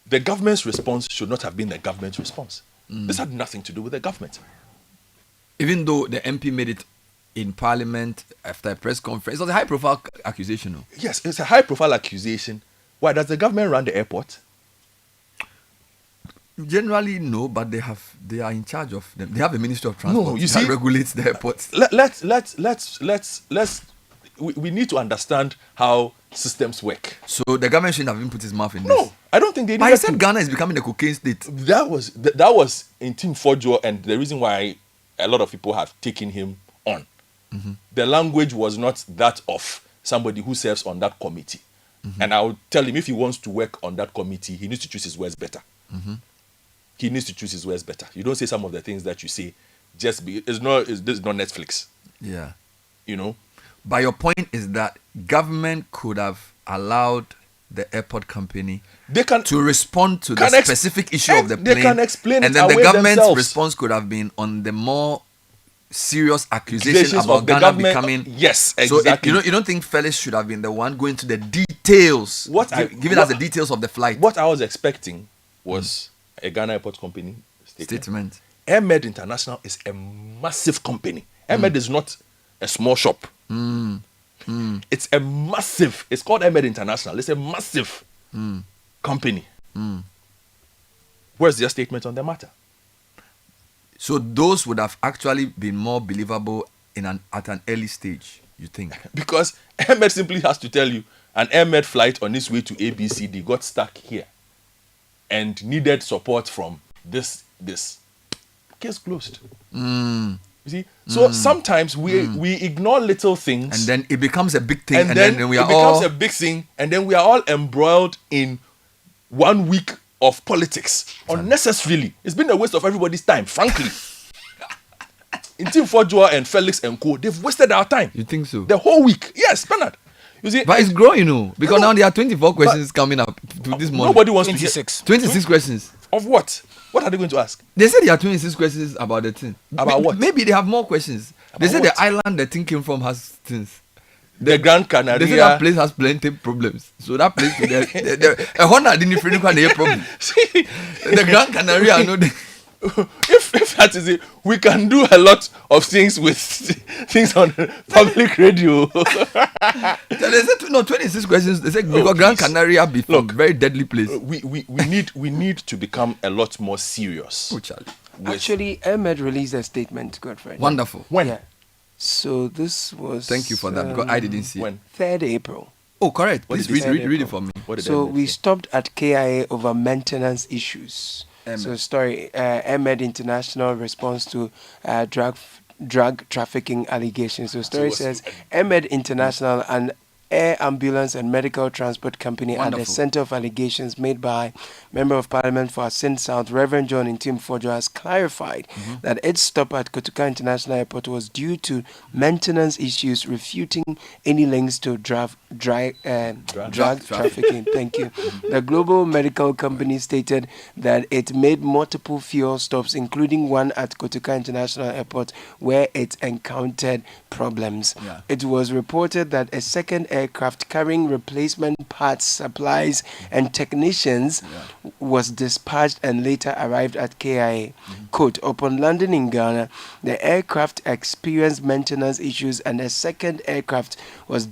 the government's response should not have been the government's response. This had nothing to do with the government. Even though the MP made it in Parliament after a press conference, it was a high-profile accusation. No? Yes, it's a high-profile accusation. Why does the government run the airport? Generally, no, but they are in charge of them. They have a Ministry of Transport you that see, regulates the airports. We need to understand how systems work. So the government shouldn't have even put his mouth in No, this. I don't think they But he needed said to. Ghana is becoming a cocaine state. That was in Team Fojo, and the reason why a lot of people have taken him on. The language was not that of somebody who serves on that committee. And I would tell him if he wants to work on that committee, he needs to choose his words better. He needs to choose his words better. You don't say some of the things that you say this is not Netflix. Yeah. You know? But your point is that government could have allowed the airport company to respond to the specific issue of the plane. They can explain and it then the away government's themselves. response could have been on the more serious accusation Accusations about of the Ghana government. becoming. Yes, So exactly. you don't think Felix should have been the one going to the details, giving us the details of the flight What I was expecting was a Ghana Airport Company statement? AirMed International is a massive company. AirMed is not a small shop. It's a massive. It's called AirMed International. It's a massive company. Where's their statement on the matter? So those would have actually been more believable at an early stage, you think? Because AirMed simply has to tell you an AirMed flight on its way to ABCD got stuck here and needed support from this. case closed. Mm. You see, so sometimes we ignore little things, And then it becomes a big thing, and then we it are becomes all a big thing, and then we are all embroiled in 1 week of politics unnecessarily. It's been a waste of everybody's time, frankly. In Team Fojua and Felix and Co, they've wasted our time. You think so? The whole week. Yes, Bernard. You see, But it's growing, because No, now there are 24 questions coming up to this morning. nobody wants to hear 26. 26 questions. of what? What are they going to ask? They said there are 26 questions about the thing. About what? Maybe they have more questions. They About said what? the island the thing came from has things. The Grand They said that Canaria. place has plenty problems. So that place, a Honda didn't feel any problem. See, The Grand Canaria, I know. if that is it, we can do a lot of things with things on public radio. They said no 26 questions. They said because Grand please. Canaria before Look, very deadly place. we need to become a lot more serious. Oh, Charlie. with- Actually, Ahmed released a statement, Godfrey. Wonderful. when? Yeah. So this was. Thank you for that because I didn't see it. When? 3rd April. Oh, correct. What Please did he read say? it for me. What did So Ahmed we say? stopped at KIA over maintenance issues. Ahmed. So story, Ahmed International response to drug trafficking allegations. So story what's- says Ahmed International, an air ambulance and medical transport company, at the Wonderful. center of allegations made by Member of Parliament for Asin South, Reverend John Intim Fojo, has clarified that its stop at Kotoka International Airport was due to maintenance issues, refuting any links to drug trafficking. Thank you. The global medical company stated that it made multiple fuel stops, including one at Kotoka International Airport, where it encountered problems. Yeah. It was reported that a second aircraft carrying replacement parts, supplies, and technicians was dispatched and later arrived at KIA. Quote, upon landing in Ghana, the aircraft experienced maintenance issues and a second aircraft was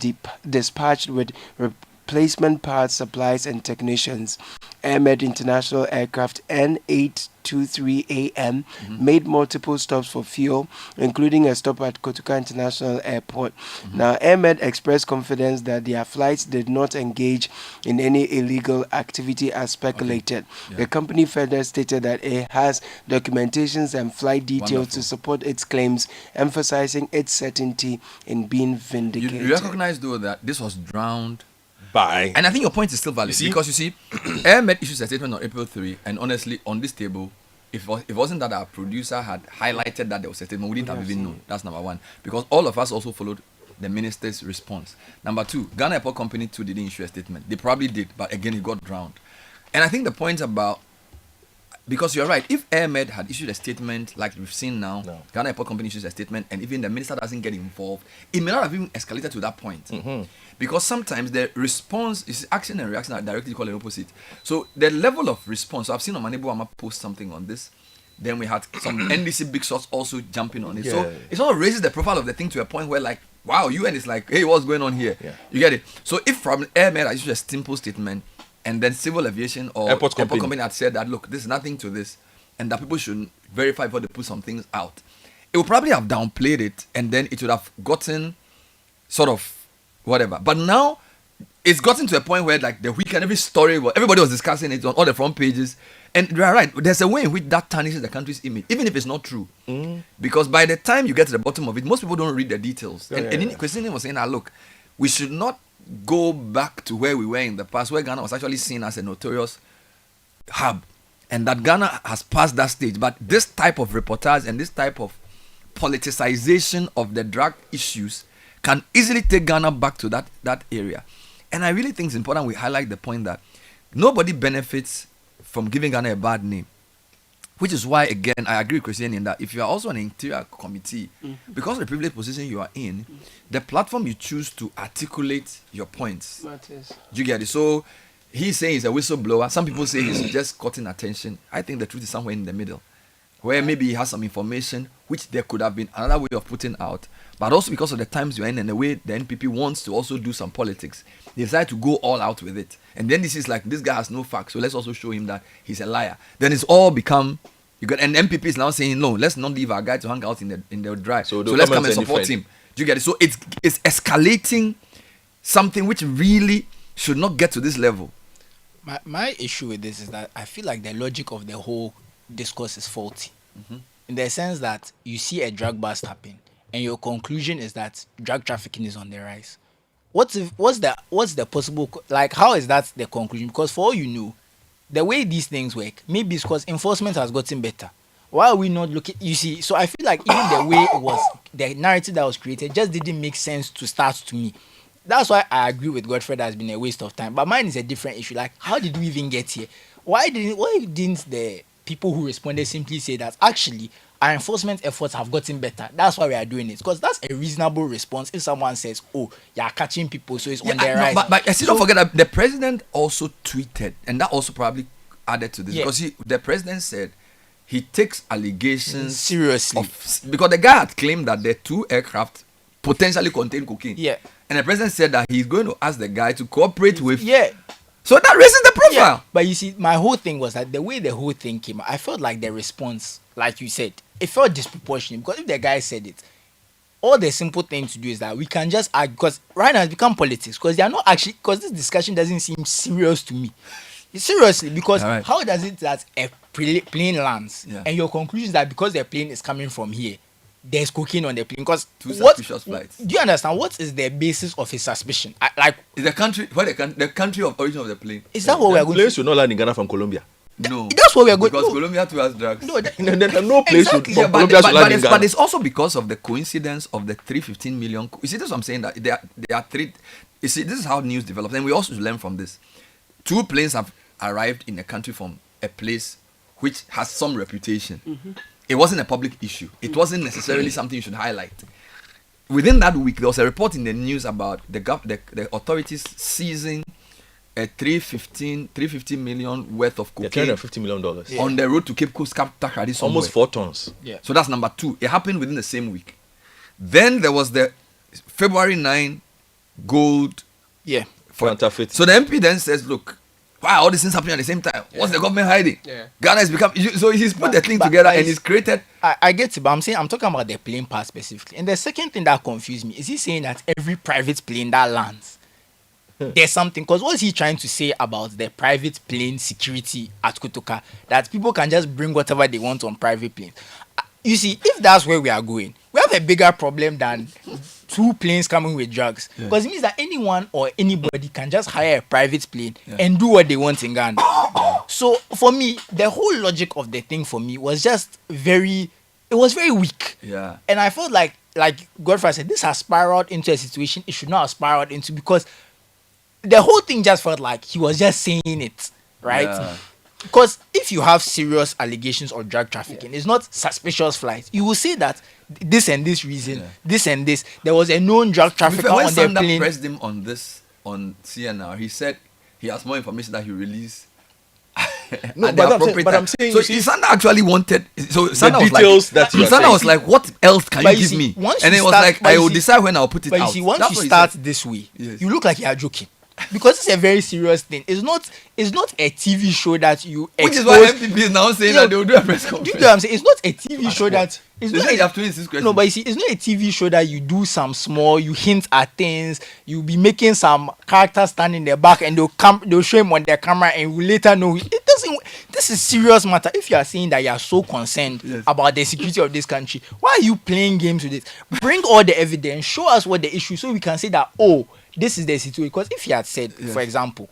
dispatched with replacement parts, supplies, and technicians. Ahmed International Aircraft N823AM made multiple stops for fuel, including a stop at Kotoka International Airport. Now, Ahmed expressed confidence that their flights did not engage in any illegal activity as speculated. Yeah. The company further stated that it has documentations and flight details Wonderful. to support its claims, emphasizing its certainty in being You vindicated. recognize though that this was drowned. By And I think your point is still valid You see? because you see, Ahmed issues a statement on April 3, and honestly, on this table, if it wasn't that our producer had highlighted that there was a statement, we didn't have even known. That's number one. Because all of us also followed the minister's response. Number two, Ghana Airport Company too didn't issue a statement. They probably did, but again, it got drowned. And I think the point about, because you're right, if Ahmed had issued a statement like we've seen now, No. Ghana Airport Company issues a statement, and even the minister doesn't get involved, it may not have even escalated to that point. Because sometimes the response is action and reaction are directly equal and opposite. So the level of response, so I've seen Omanebo Ama post something on this. Then we had some NDC big shots also jumping on it. So Yeah. it sort of raises the profile of the thing to a point where like, wow, UN is like, hey, what's going on here? Yeah. You get it? So if from Ahmed I issued a simple statement and then civil aviation or Airport company. had said that, look, there's nothing to this and that people should verify before they put some things out, it would probably have downplayed it and then it would have gotten sort of whatever. But now it's gotten to a point where like the weekend, every story, everybody was discussing it on all the front pages. And you are right, there's a way in which that tarnishes the country's image, even if it's not true. Because by the time you get to the bottom of it, most people don't read the details. And Christine was saying, look, we should not go back to where we were in the past, where Ghana was actually seen as a notorious hub. And that Ghana has passed that stage. But this type of reportage and this type of politicization of the drug issues can easily take Ghana back to that area. And I really think it's important we highlight the point that nobody benefits from giving Ghana a bad name. Which is why, again, I agree with Christian in that if you are also an interior committee, because of the privileged position you are in, the platform you choose to articulate your points. Matters. Do you get it? So he's saying he's a whistleblower. Some people say he's just cutting attention. I think the truth is somewhere in the middle, where maybe he has some information which there could have been another way of putting out. But also because of the times you're in and the way the NPP wants to also do some politics, they decide to go all out with it. And then this is like, this guy has no facts, so let's also show him that he's a liar. Then it's all become, and NPP is now saying, no, let's not leave our guy to hang out in the dry. So So they'll let's come come and and support defend. him. Do you get it? So it's escalating something which really should not get to this level. My issue with this is that I feel like the logic of the whole discourse is faulty. in the sense that you see a drug bust happen, and your conclusion is that drug trafficking is on the rise. What's the possible like? How is that the conclusion? Because for all you know, the way these things work, maybe it's because enforcement has gotten better. Why are we not looking? You see, so I feel like even the way it was, the narrative that was created just didn't make sense to start to me. That's why I agree with Godfrey that has been a waste of time. But mine is a different issue. Like, how did we even get here? Why didn't the people who responded simply say that actually our enforcement efforts have gotten better? That's why we are doing it. Because that's a reasonable response if someone says, "Oh, you are catching people, so it's on their rise." But I still don't forget that the president also tweeted, and that also probably added to this, Yeah. because the president said he takes allegations Seriously. because the guy had claimed that the 2 aircraft potentially contained cocaine. Yeah. And the president said that he's going to ask the guy to cooperate with. Yeah. So that raises the profile. Yeah. But you see, my whole thing was that the way the whole thing came out, I felt like the response, like you said, it felt disproportionate. Because if the guy said it, all the simple thing to do is that we can just argue, because right now it's become politics, because they are not actually, because this discussion doesn't seem serious to me. Seriously, because Alright. how does it that a plane lands, Yeah. and your conclusion is that because the plane is coming from here, there's cocaine on the plane? Because Two what suspicious flights. do you understand? What is the basis of his suspicion? Like, Is the country where the country of origin of the plane? is that what we are going Planes to? will not land in Ghana from Colombia. No. That's what we are going. Because No. Colombia too has drugs. No, that, No place Exactly. from Yeah, Colombia to land in Ghana. but it's also because of the coincidence of the 315 million. You see, this is what I'm saying, that they are three. You see, this is how news develops, and we also learn from this. 2 planes have arrived in a country from a place which has some reputation. It wasn't a public issue. It wasn't necessarily something you should highlight. Within that week, there was a report in the news about the authorities seizing a 315 million worth of Yeah, cocaine $350 million. on the road to Cape Coast Takrady somewhere. Almost 4 tons. Yeah. So that's number 2. It happened within the same week. Then there was the February 9 gold. Yeah. Counterfeit. So the MP then says, look, why are all these things happening at the same time? What's the government hiding? Yeah. Ghana has become... So he's put the thing but- together but and he's created... I get it, but I'm talking about the plane part specifically. And the second thing that confused me is he saying that every private plane that lands, there's something. Because what is he trying to say about the private plane security at Kotoka? That people can just bring whatever they want on private planes. You see, if that's where we are going, we have a bigger problem than 2 planes coming with drugs. Because it means that anyone or anybody can just hire a private plane and do what they want in Ghana. So for me, the whole logic of the thing for me was just very weak. Yeah. And I felt like Godfrey said, this has spiraled into a situation it should not have spiraled into, because the whole thing just felt like he was just saying it, right? Yeah. Because if you have serious allegations of drug trafficking, it's not suspicious flights. You will say that this and this reason, this and this, there was a known drug trafficker When on the Sanda plane. pressed him on this, on CNR, he said he has more information that he released. No, at but the I'm saying- appropriate but I'm time. saying, So you see- Sanda actually wanted. So Sanda was details like, that you are Sanda was saying. like, what else can But you you give see, me? once And you it was start- like, but I you will see- decide when I'll put it But out. you see, once That's you what he start said. this way, Yes. you look like you are joking. Because it's a very serious thing. It's not a TV show that you Which is expose. why MPP is now saying No, that they will do a press Do conference. you know what I'm saying? It's not a TV show that. It's They not say a- you have 26 questions. No, but you see, it's not a TV show that you do some small, you hint at things, you be making some characters stand in the back and they'll show him on their camera and we later know it doesn't. This is serious matter. If you are saying that you are so concerned Yes. about the security of this country, why are you playing games with it? Bring all the evidence, show us what the issue, so we can say that, oh, this is the situation. Because if you had said, for example,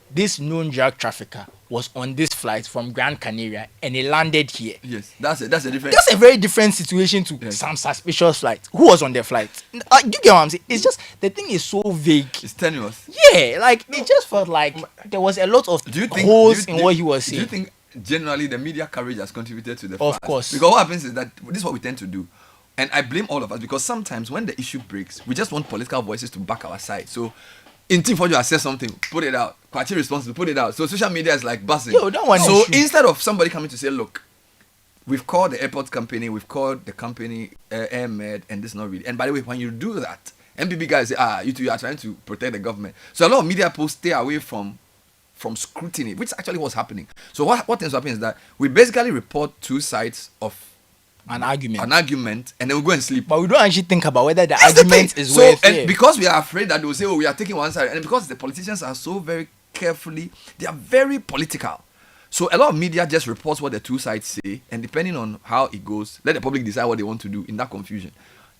this known drug trafficker was on this flight from Gran Canaria and he landed here. Yes, that's a different. That's a very different situation to some suspicious flight. Who was on the flight? You get what I'm saying? It's just the thing is so vague. It's tenuous. Yeah, like it just felt like there was a lot of Do you think holes do in you- what he was Do you saying. think generally the media coverage has contributed to the Of fact? course. Because what happens is that this is what we tend to do, and I blame all of us, because sometimes when the issue breaks, we just want political voices to back our side. So in Team for you, I said something, put it out. Kwachi responsible, put it out. So social media is like buzzing. Yo, that one is so true. instead of somebody coming to say, look, we've called the airport company, we've called the company AirMed, and this is not really. And by the way, when you do that, MPP guys say, you two are trying to protect the government. So a lot of media posts stay away from scrutiny, which actually was happening. So what tends to happen is that we basically report 2 sides of An argument. an argument, and then we go and sleep. But we don't actually think about whether the That's the argument thing. is So, worth and it. because we are afraid that they will say, oh, we are taking one side, and because the politicians are so very carefully, they are very political. So a lot of media just reports what the two sides say, and depending on how it goes, let the public decide what they want to do in that confusion.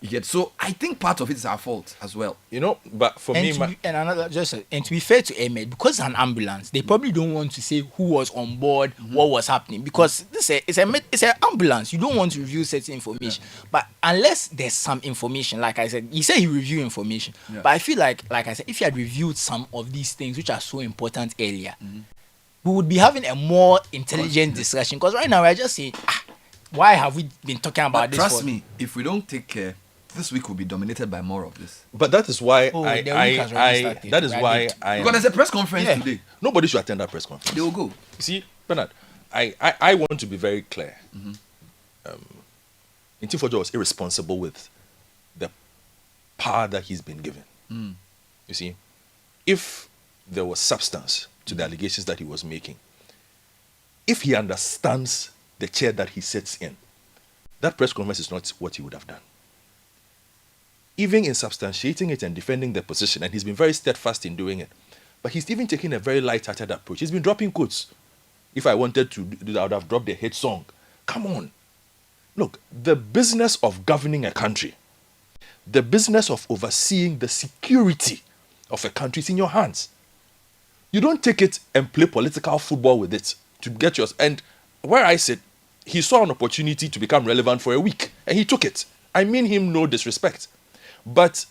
You get, so I think part of it is our fault as well. You know, but for And me, to be, and another just and to be fair to Ahmed, because it's an ambulance, they probably don't want to say who was on board, what was happening, because it's an ambulance. You don't want to review certain information, but unless there's some information, like I said, he said he reviewed information, but I feel like I said, if he had reviewed some of these things which are so important earlier, we would be having a more intelligent discussion. Because right now we're just saying, why have we been talking about But this? trust me, if we don't take care, this week will be dominated by more of this. but that is why Oh, the week has already started. that is Right. why I Because there's a press conference Yeah. today. nobody should attend that press conference. They will go. You see, Bernard, I want to be very clear. Intifojo was irresponsible with the power that he's been given. You see, if there was substance to the allegations that he was making, if he understands the chair that he sits in, that press conference is not what he would have done. Even in substantiating it and defending the position, and he's been very steadfast in doing it, but he's even taking a very light-hearted approach. He's been dropping quotes. If I wanted to do that, I would have dropped a hit song. Come on. Look, the business of governing a country, the business of overseeing the security of a country is in your hands. You don't take it and play political football with it to get yours. And where I sit, he saw an opportunity to become relevant for a week, and he took it. I mean him no disrespect. But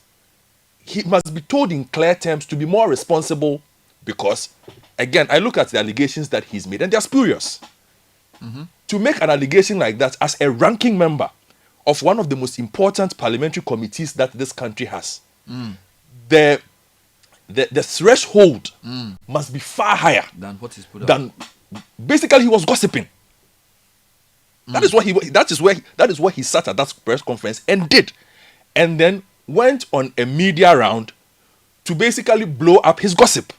he must be told in clear terms to be more responsible because, again, I look at the allegations that he's made and they're spurious. To make an allegation like that as a ranking member of one of the most important parliamentary committees that this country has, the threshold must be far higher Than what is put up. than basically he was gossiping. That is what he sat at that press conference and did, and then went on a media round to basically blow up his gossip.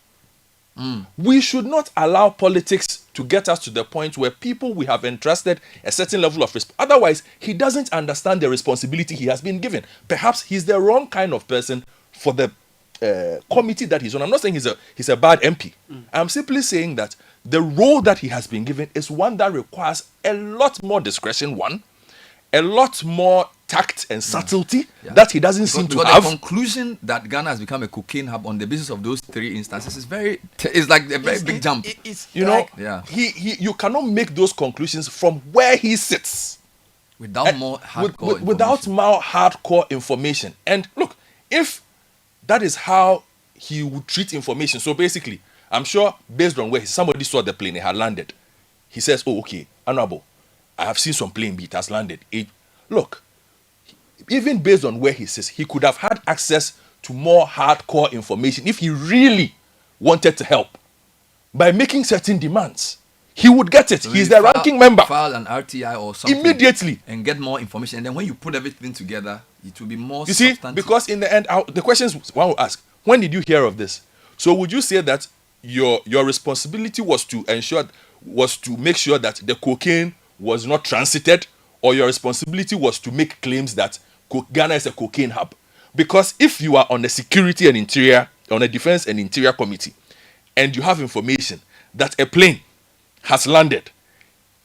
We should not allow politics to get us to the point where people we have entrusted a certain level of otherwise he doesn't understand the responsibility he has been given. Perhaps he's the wrong kind of person for the committee that he's on. I'm not saying he's a bad MP. I'm simply saying that the role that he has been given is one that requires a lot more discretion, a lot more tact and subtlety that he doesn't seem to have. The conclusion that Ghana has become a cocaine hub on the basis of those three instances is it's like a very big jump. You cannot make those conclusions from where he sits without more hardcore without more hardcore information. And look, if that is how he would treat information, so basically, I'm sure based on where somebody saw the plane, it had landed. He says, "Oh, okay, Honorable, I have seen some plane, it has landed." Look, even based on where he sits, he could have had access to more hardcore information if he really wanted to help by making certain demands. He would get it. So he's the ranking member. File an RTI or something immediately and get more information. And then when you put everything together, it will be more. You see, because in the end, the questions one will ask: when did you hear of this? So would you say that your responsibility was to make sure that the cocaine was not transited, or your responsibility was to make claims that Ghana is a cocaine hub? Because if you are on the security and interior, on a defense and interior committee, and you have information that a plane has landed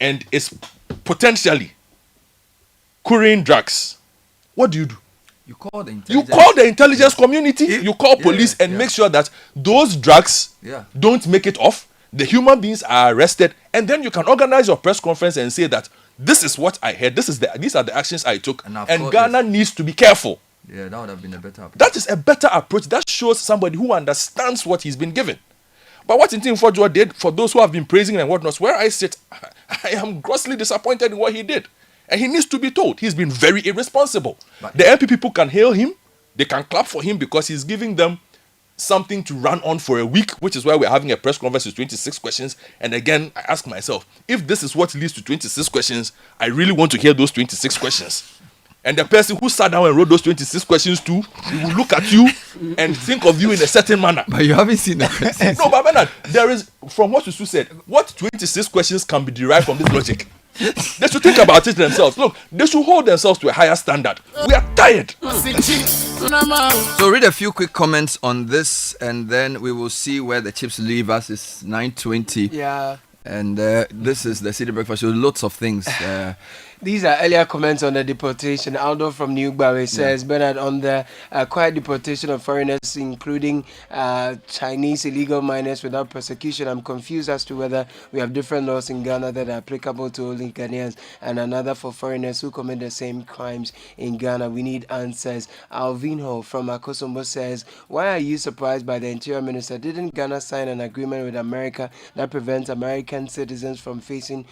and is potentially carrying drugs, what do? You call the intelligence community, you call police and make sure that those drugs don't make it off. The human beings are arrested, and then you can organize your press conference and say that this is what I heard, these are the actions I took, and Ghana needs to be careful. Yeah, that would have been a better approach. That is a better approach. That shows somebody who understands what he's been given. But what Intifojo did, for those who have been praising him and whatnot, where I sit, I am grossly disappointed in what he did. And he needs to be told. He's been very irresponsible. The MP people can hail him. They can clap for him because he's giving them something to run on for a week, which is why we're having a press conference with 26 questions. And again, I ask myself, if this is what leads to 26 questions, I really want to hear those 26 questions. And the person who sat down and wrote those 26 questions too, he will look at you and think of you in a certain manner. But you haven't seen the questions. No, but Bernard, there is, from what Susu said, what 26 questions can be derived from this logic? They should think about it themselves. Look, they should hold themselves to a higher standard. We are tired. So read a few quick comments on this, and then we will see where the chips leave us. It's 9:20. Yeah. And this is the City Breakfast Show. Lots of things. These are earlier comments on the deportation. Aldo from New Gbawe says, Bernard, on the quiet deportation of foreigners, including Chinese illegal miners without persecution, I'm confused as to whether we have different laws in Ghana that are applicable to only Ghanaians and another for foreigners who commit the same crimes in Ghana. We need answers. Alvinho from Akosombo says, why are you surprised by the Interior Minister? Didn't Ghana sign an agreement with America that prevents American citizens from facing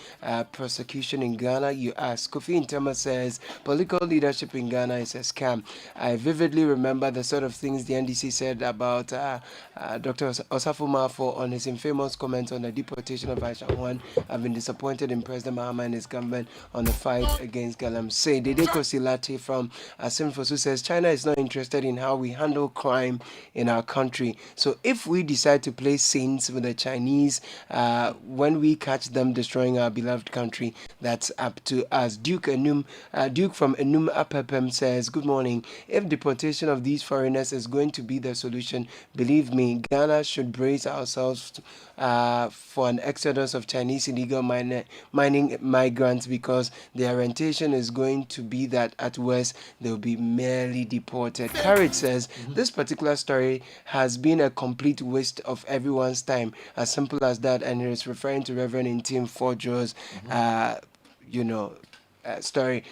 persecution in Ghana? You ask. Kofi Intema says, political leadership in Ghana is a scam. I vividly remember the sort of things the NDC said about Dr. Osafo Mafo on his infamous comments on the deportation of ChannelOne. I've been disappointed in President Mahama and his government on the fight against galamsey. Dede Kosilate from Asimfosu says, China is not interested in how we handle crime in our country. So if we decide to play saints with the Chinese when we catch them destroying our beloved country, that's up to us. Duke from Enum Apepem says, good morning. If deportation of these foreigners is going to be the solution, believe me, Ghana should brace ourselves for an exodus of Chinese illegal mining migrants, because the orientation is going to be that at worst they'll be merely deported. Carrot says, this particular story has been a complete waste of everyone's time, as simple as that, and he is referring to Reverend Intim Forjo's story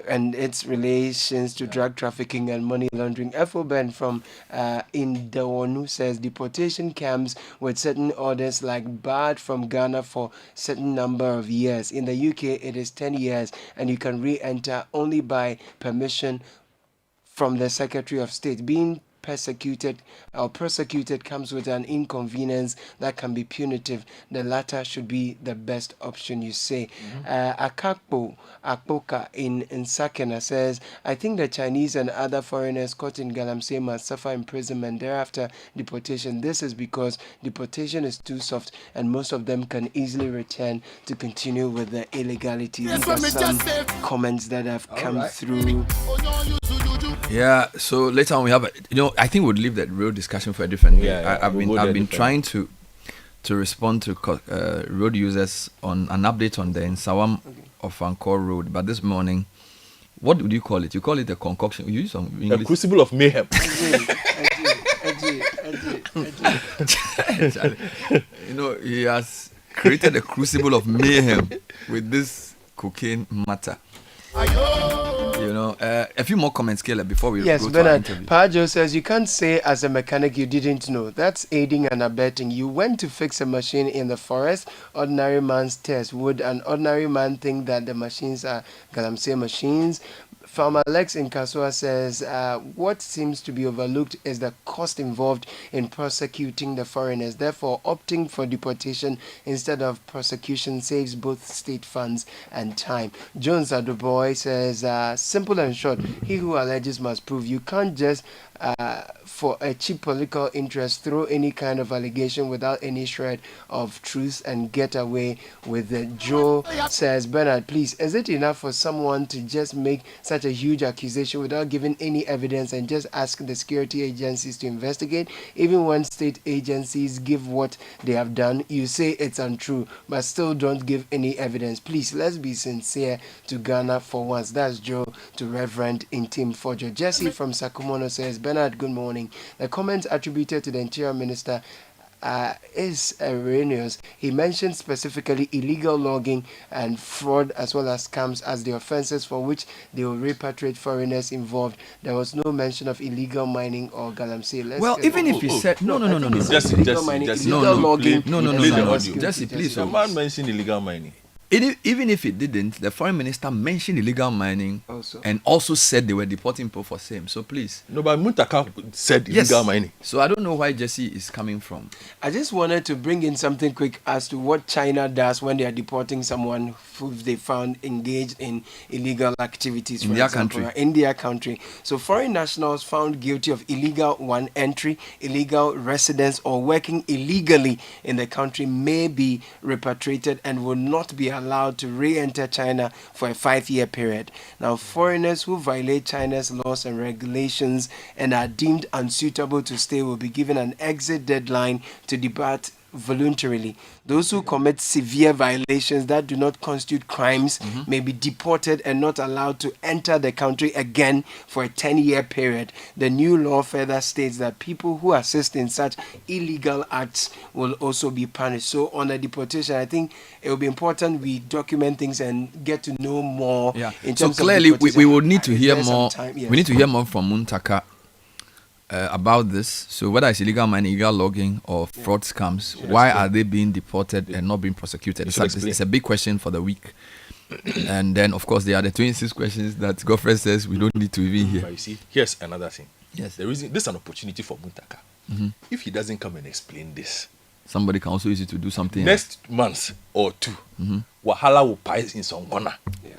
and its relations to drug trafficking and money laundering. Efo Ben from Indawonu says, deportation camps with certain orders like barred from Ghana for certain number of years. In the UK, it is 10 years, and you can re-enter only by permission from the Secretary of State. Being persecuted comes with an inconvenience that can be punitive. The latter should be the best option, you say. Akpoka in Sakena says, I think the Chinese and other foreigners caught in galamsey must suffer imprisonment, thereafter deportation. This is because deportation is too soft and most of them can easily return to continue with the illegality. These are some comments that have come through. Yeah, so later on we have, I think we'll leave that road discussion for a different day. I've been trying to respond to road users on an update on the Nsawam of Angkor Road, but this morning, what would you call it? You call it a concoction. You use some English. A crucible of mayhem. He has created a crucible of mayhem with this cocaine matter. A few more comments, Caleb, before we go to our interview. Pajo says, you can't say as a mechanic you didn't know. That's aiding and abetting. You went to fix a machine in the forest. Ordinary man's test. Would an ordinary man think that the machines are galamsey machines? Farmer Lex in Kasua says, what seems to be overlooked is the cost involved in prosecuting the foreigners. Therefore, opting for deportation instead of prosecution saves both state funds and time. Jones Aduboy says, simple and short, he who alleges must prove. You can't just for a cheap political interest throw any kind of allegation without any shred of truth and get away with it. Joe says, Bernard, please, is it enough for someone to just make such a huge accusation without giving any evidence and just ask the security agencies to investigate? Even when state agencies give what they have done, you say it's untrue, but still don't give any evidence. Please, let's be sincere to Ghana for once. That's Joe to Reverend Intim Forjo. Jesse from Sakumono says, Bernard, good morning. The comments attributed to the Interior Minister is erroneous. He mentioned specifically illegal logging and fraud as well as scams as the offences for which they will repatriate foreigners involved. There was no mention of illegal mining or galamsey. Even if he said no. Jesse, illegal logging. Jesse, please. The man mentioned illegal mining. Even if it didn't, the foreign minister mentioned illegal mining and also said they were deporting people for same. So please. No, but Muntaka said illegal mining. So I don't know why Jesse is coming from. I just wanted to bring in something quick as to what China does when they are deporting someone who they found engaged in illegal activities in their country. So foreign nationals found guilty of illegal entry, illegal residence, or working illegally in the country may be repatriated and will not be allowed to re-enter China for a 5-year period. Now, foreigners who violate China's laws and regulations and are deemed unsuitable to stay will be given an exit deadline to depart voluntarily. Those who commit severe violations that do not constitute crimes may be deported and not allowed to enter the country again for a 10-year period. The new law further states that people who assist in such illegal acts will also be punished. So on the deportation, I think it will be important we document things and get to know more. Yeah. In So terms of clearly, we deportation. will need to Is hear there some more. time? Yes. We need to hear more from Muntaka about this. So whether it's illegal mining, illegal logging, or fraud scams, why are they being deported and not being prosecuted? You should explain. It's a big question for the week. And then, of course, there are the 26 questions that Godfrey says we don't need to even hear. But you see, here's another thing. Yes. The reason this is an opportunity for Muntaka. If he doesn't come and explain this, Somebody can also use it to do something else. next month or two, Wahala will pile in some corner.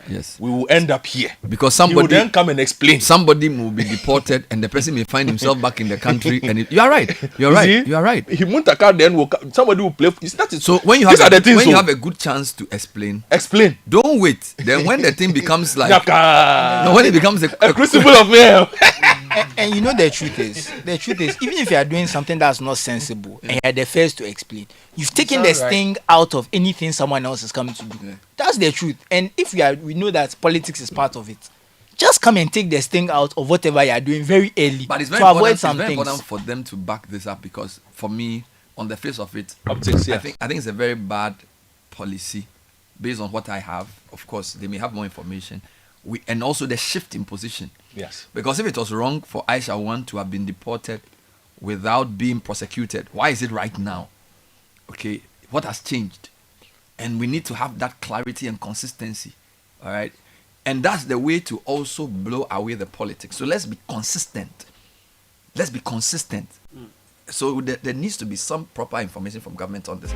Yes. We will end up here. Because He will somebody then come and explain. somebody will be deported and the person may find himself back in the country. And you are right. You are You right. see? You are right. He Muntaka then will somebody will play. That is, So when you these have are the things. when you so- have a good chance to explain, explain. don't wait. Then when the thing becomes like Yaka. no, when it becomes A crucible of mayhem. And you know the truth is, even if you are doing something that's not sensible and you're the first to explain, you've taken the all right. sting out of anything someone else is coming to do. Yeah. That's the truth. And if we know that politics is part of it, just come and take the sting out of whatever you are doing very early But it's very to important. avoid It's some very things. important for them to back this up because for me, on the face of it, Optics, I yes. think it's a very bad policy based on what I have. Of course, they may have more information. And also the shift in position. Yes. Because if it was wrong for Aisha 1 to have been deported without being prosecuted, why is it right now? Okay, what has changed? And we need to have that clarity and consistency. All right. And that's the way to also blow away the politics. So let's be consistent. Let's be consistent. So there needs to be some proper information from government on this.